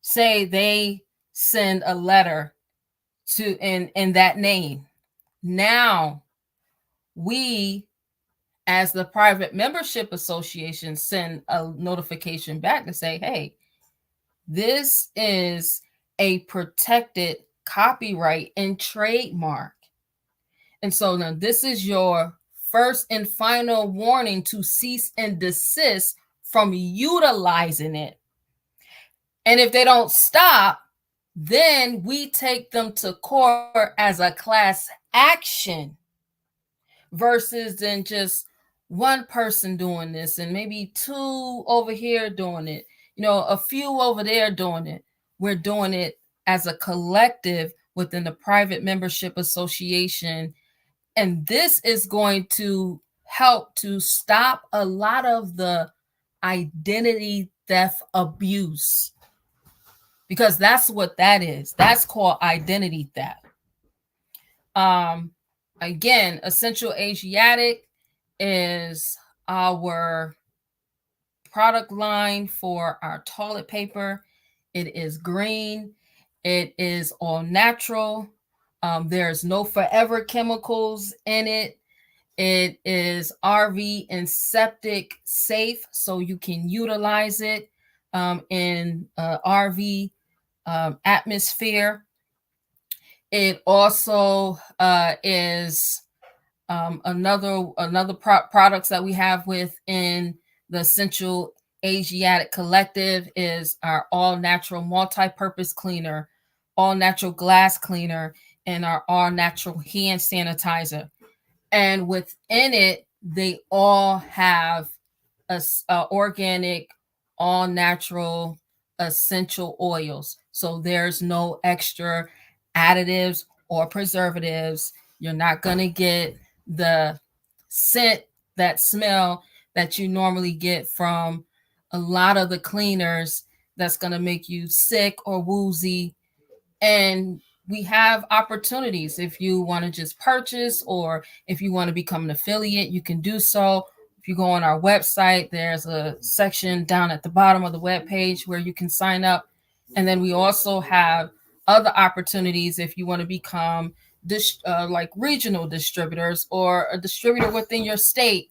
Say they send a letter to in that name. Now we, as the private membership association, send a notification back to say, hey, this is a protected copyright and trademark. And so now this is your first and final warning to cease and desist from utilizing it. And if they don't stop, then we take them to court as a class action versus than just one person doing this and maybe two over here doing it, a few over there doing it. We're doing it as a collective within the private membership association. And this is going to help to stop a lot of the identity theft abuse, because that's what that is. That's called identity theft. Again, Essential Asiatic is our product line for our toilet paper. It is green. It is all natural. There's no forever chemicals in it. It is RV and septic safe, so you can utilize it in RV atmosphere. It also is another products that we have within the Essential Asiatic Collective is our all natural multi-purpose cleaner, all natural glass cleaner, and our all natural hand sanitizer. And within it, they all have a organic, all natural essential oils. So there's no extra additives or preservatives. You're not going to get the scent, that smell that you normally get from a lot of the cleaners that's going to make you sick or woozy. And we have opportunities. If you want to just purchase or if you want to become an affiliate, you can do so. If you go on our website, there's a section down at the bottom of the webpage where you can sign up. And then we also have other opportunities if you want to become like regional distributors or a distributor within your state.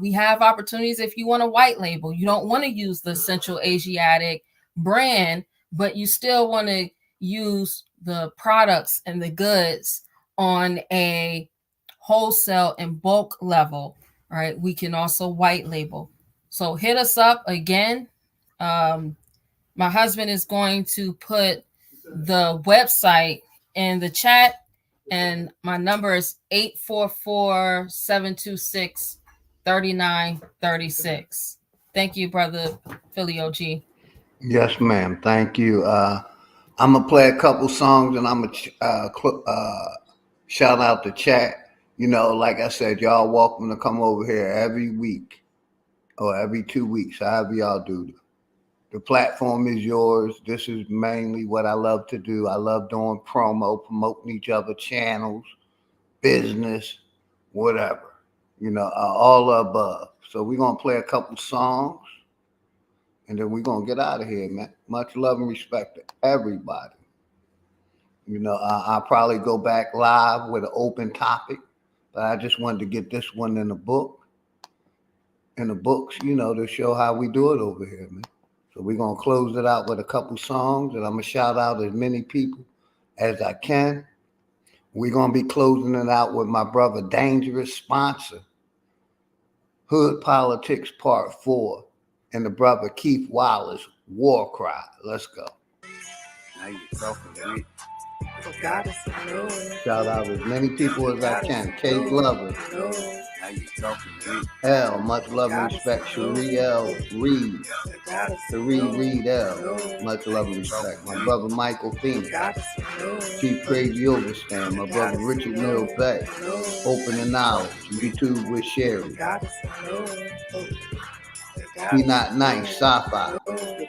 We have opportunities if you want a white label. You don't want to use the Essential Asiatic brand, but you still want to use the products and the goods on a wholesale and bulk level. All right, we can also white label. So hit us up again. My husband is going to put the website in the chat, and my number is 844-726-3936. Thank you, brother Philly OG. Yes, ma'am. Thank you. I'm gonna play a couple songs, and I'm gonna shout out the chat. Like I said, y'all welcome to come over here every week or every 2 weeks, however y'all do. The platform is yours. This is mainly what I love to do. I love doing promo, promoting each other channels, business, whatever, all above. So we're going to play a couple songs, and then we're going to get out of here, man. Much love and respect to everybody. I'll probably go back live with an open topic, but I just wanted to get this one in the books, to show how we do it over here, man. So we're going to close it out with a couple songs, and I'm going to shout out as many people as I can. We're going to be closing it out with my brother Dangerous sponsor, Hood Politics Part 4, and the brother Keith Wallace, War Cry. Let's go. Now you talking to me. Shout out as many people as I can. K Glover. Now you talking to me. L, much love and respect. Cherie L. Reed. Cherie Reed L. Much love and respect. My brother Michael Phoenix. Chief Crazy Overstand. My brother Richard Neal Bay. Opening Knowledge. YouTube with Sherry. He Not Nice. Sci-Fi.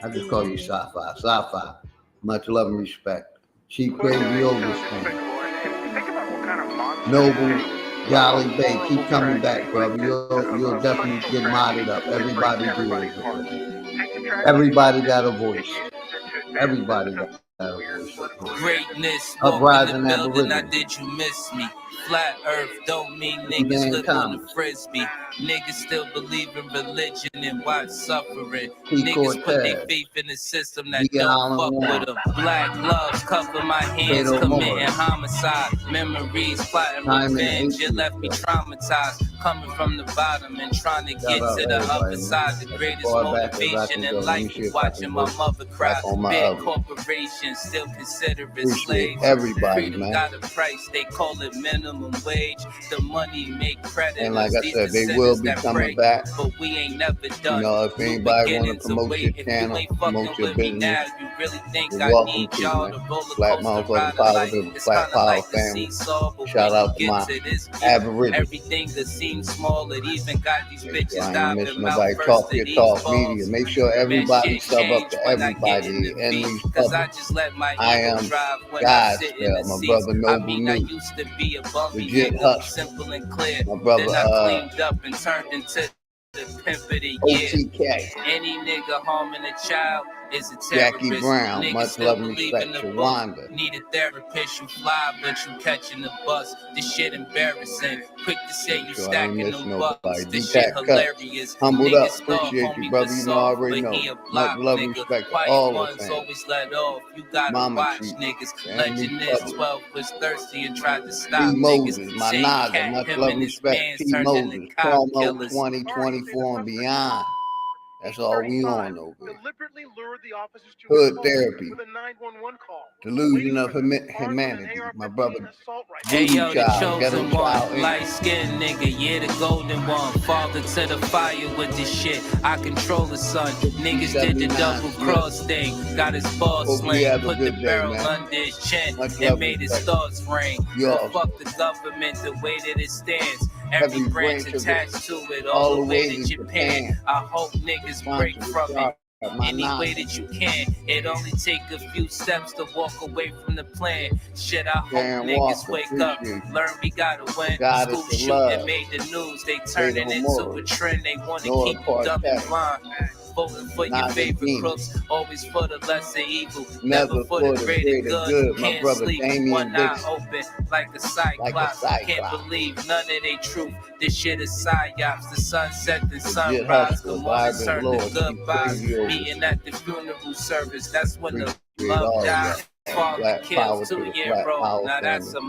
I just call you Sci-Fi. Sci-Fi. Much love and respect. Chief Crazy Overstand. Noble, Jolly Bay, keep coming back, brother. You'll definitely get modded up. Everybody do it. Everybody got a voice. Everybody got a voice. Greatness, Uprising in the building, Aboriginal. now did you miss me? Flat earth don't mean niggas live on the frisbee. Niggas still believe in religion and watch suffering. Niggas put their faith in the system that don't fuck with them. Black gloves cover my hands, committing homicide. Memories plotting revenge, it left me traumatized. Coming from the bottom and trying to get to the upper side. The greatest motivation in life is watching my mother cry. Big corporations still consider it slaves. Freedom got a price, they call it minimum wage. The money make credit. And like I said, they will be coming back. But we ain't never done. You know, if anybody want to promote your channel, promote your business, now, you really think you're I welcome need to, y'all man. to roll a Black coaster motherfucker, ride positive, Black Power family. Shout out to my Aboriginal. Everything that seems small, it even got these bitches I ain't miss diving nobody mouth talk first your to talk these media. Make sure everybody sub up to everybody. Enemies Cause I public. just let my I ego am drive when God I sit in the my seats. brother Noble I mean, I News. used to be a bummy Legit nigga, hustler. simple and clear. My brother Then I cleaned up and turned into the pimp of the year. OTK. Any nigga harming a child is a terrorist. Jackie Brown, Niggas much still love and believe respect. in the Shawanda. book. Need a therapist, you fly, but you catching the bus. This shit embarrassing. Quick to say you stacking them bucks. This shit hilarious. Humbled Niggas up, appreciate you, brother. You know, I already know. Much love and respect to all the fans. Always let off. You gotta Mama watch Chief, niggas. Legend is 12 was thirsty and tried to stop P. niggas. Moses, my Naga, much love and respect. P. Moses, promo 2024 and beyond. That's all we on over here. Hood therapy. Delusion of humanity. My brother Hey yo, the Child, Ghetto chosen one, Child, light skinned nigga, yeah, the golden one. Father to the fire with this shit. I control the sun. Niggas did the double cross thing. Got his balls sling, put the barrel under his chin, and made his thoughts ring. But fuck the government the way that it stands. Every branch attached to it, all the way to Japan. I hope niggas break from it. Any way that you can. It only take a few steps to walk away from the plan. Shit, I hope niggas wake up, learn we gotta win. School shooting made the news, they turn it into a trend. They wanna keep you dumb and blind. Voting for your favorite crooks, always for the lesser evil, never for the greater good. Can't sleep, one eye open like a cyclops. Can't believe none of they truth. This shit is psyops. The sunset and sunrise, good morning, turn to goodbyes. Meeting at the funeral service, that's when the love dies. Father kills 2-year-old. Now that's a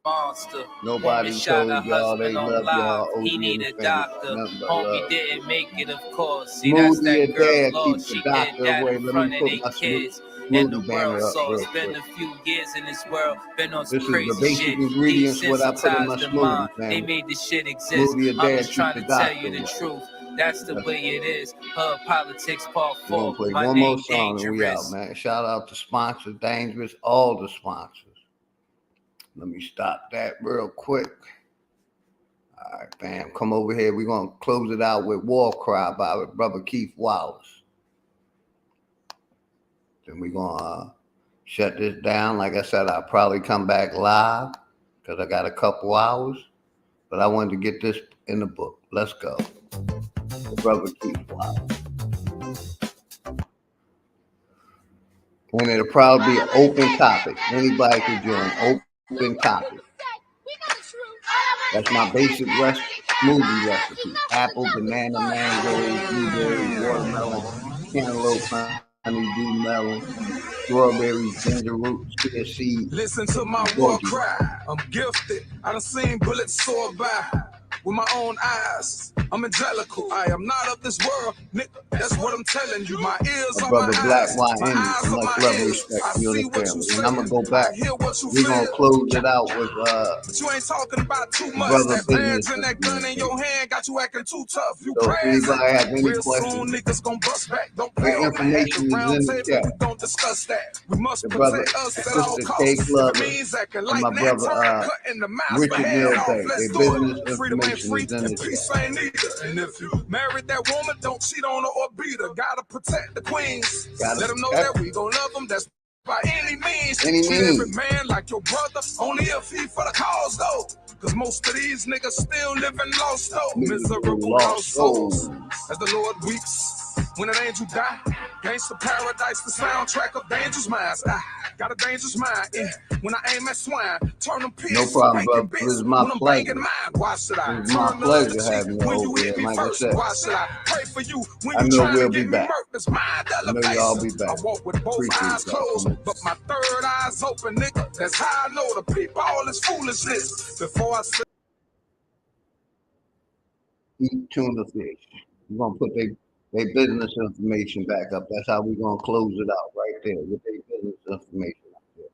monster. Nobody told y'all they love y'all. He need a doctor. Homie didn't make it, of course. See, Moody that's that girl, keep Lord. the She did doctor that away. in Let front me of put their my kids. Moody And the banner world up saw real it's been quick. a few years in this world. Been on some This is the crazy basic shit. ingredients what I put in my Desensitized the smoothie, mind. They family. made this shit exist. Smoothie a I day was keep trying the to tell doctor you the away. truth. That's the way it is. Hood politics part We're gonna 4. play My one more name song and we out, Dangerous. man. Shout out to sponsors, Dangerous, all the sponsors. Let me stop that real quick. All right, fam, come over here. We're gonna close it out with War Cry by our brother Keith Wallace. Then we're gonna shut this down. Like I said, I'll probably come back live because I got a couple hours. But I wanted to get this in the book. Let's go. The brother Keith Wallace. And it'll probably be an open topic. Anybody can join. Open topic. That's my basic smoothie recipe. Apple, banana, mango, blueberry, watermelon, cantaloupe, honeydew melon, strawberries, ginger root, chia seed. Listen to my war cry. I'm gifted. I done seen bullets soar by. with my own eyes. I'm angelical. I am not of this world, nigga. That's what I'm telling you. My ears are my Black eyes. Wine My Indian. eyes are Much my love and ears. respect I to you and see the what you family. say. And I'm gonna go back. I hear what you We're gonna feel. close it out with But you ain't talking about too much. brother That business badge and that gun in your hand got you acting too tough. You So if crazy. anybody have any Real questions, soon niggas gon' bust back. Don't play the with me. At information the is round in the table, chat. we gon' discuss that. We must The brother, protect us the at all sister K costs. If Clubber, it means acting and like my that, brother cutting the mouths for Richard head Neal off. Bay. Let's Their do business it. Freedom ain't information free is in and the peace chat. ain't either. And if you married that woman, don't cheat on her or beat her. Gotta protect the queens. Let them know that we gon' love them. That's by any means. Treat every man like your brother, only if he for the cause though. Cause most of these niggas still living lost though. Miserable lost souls. As the Lord weeps when an angel die. Gangsta paradise, the soundtrack of dangerous minds. I got a dangerous mind. When I aim at swine, turn them pigs. No problem, bro. This is my pleasure. Why should I? It's my pleasure having you over here. Like I said, Why should I pray for you when I you know trying we'll to be get me back. murked? It's my I know y'all be back. I walk with both eyes closed, but my third eye's open, nigga. That's how I know the people all is foolishness. Before I say eat tuna fish. We're gonna put their business information back up. That's how we're gonna close it out right there with their business information up there.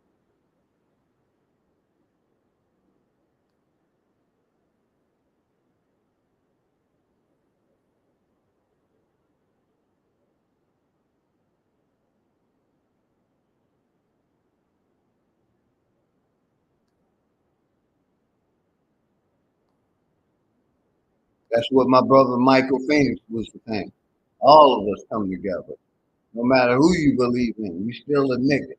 That's what my brother Michael Phoenix was saying. All of us come together. No matter who you believe in, you still a nigga.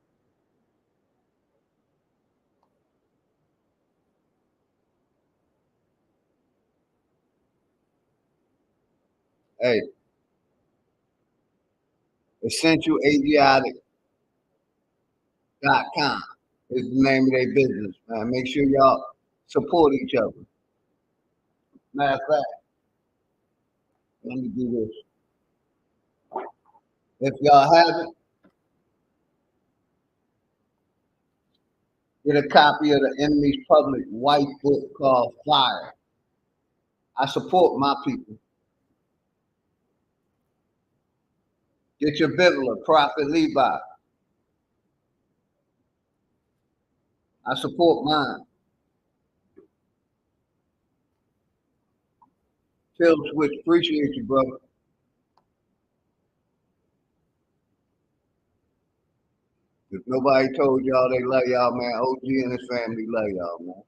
Hey, EssentialAsiatic.com is the name of their business, man. Make sure y'all support each other. Matter of fact, let me do this. If y'all haven't, get a copy of the Enemy's Public white book called Fire. I support my people. Get your Biblia, Prophet Levi. I support mine. Phil Switch, appreciate you, brother. If nobody told y'all they love y'all, man, OG and his family love y'all, man.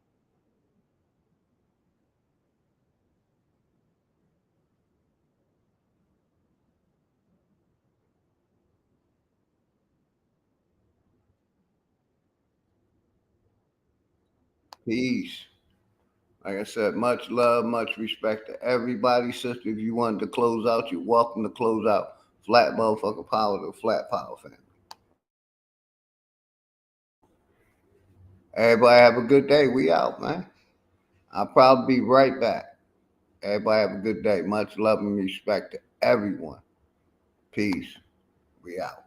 Peace. Like I said, much love, much respect to everybody. Sister, if you wanted to close out, you're welcome to close out. Flat motherfucker power to the Flat Power family. Everybody have a good day. We out, man. I'll probably be right back. Everybody have a good day. Much love and respect to everyone. Peace. We out.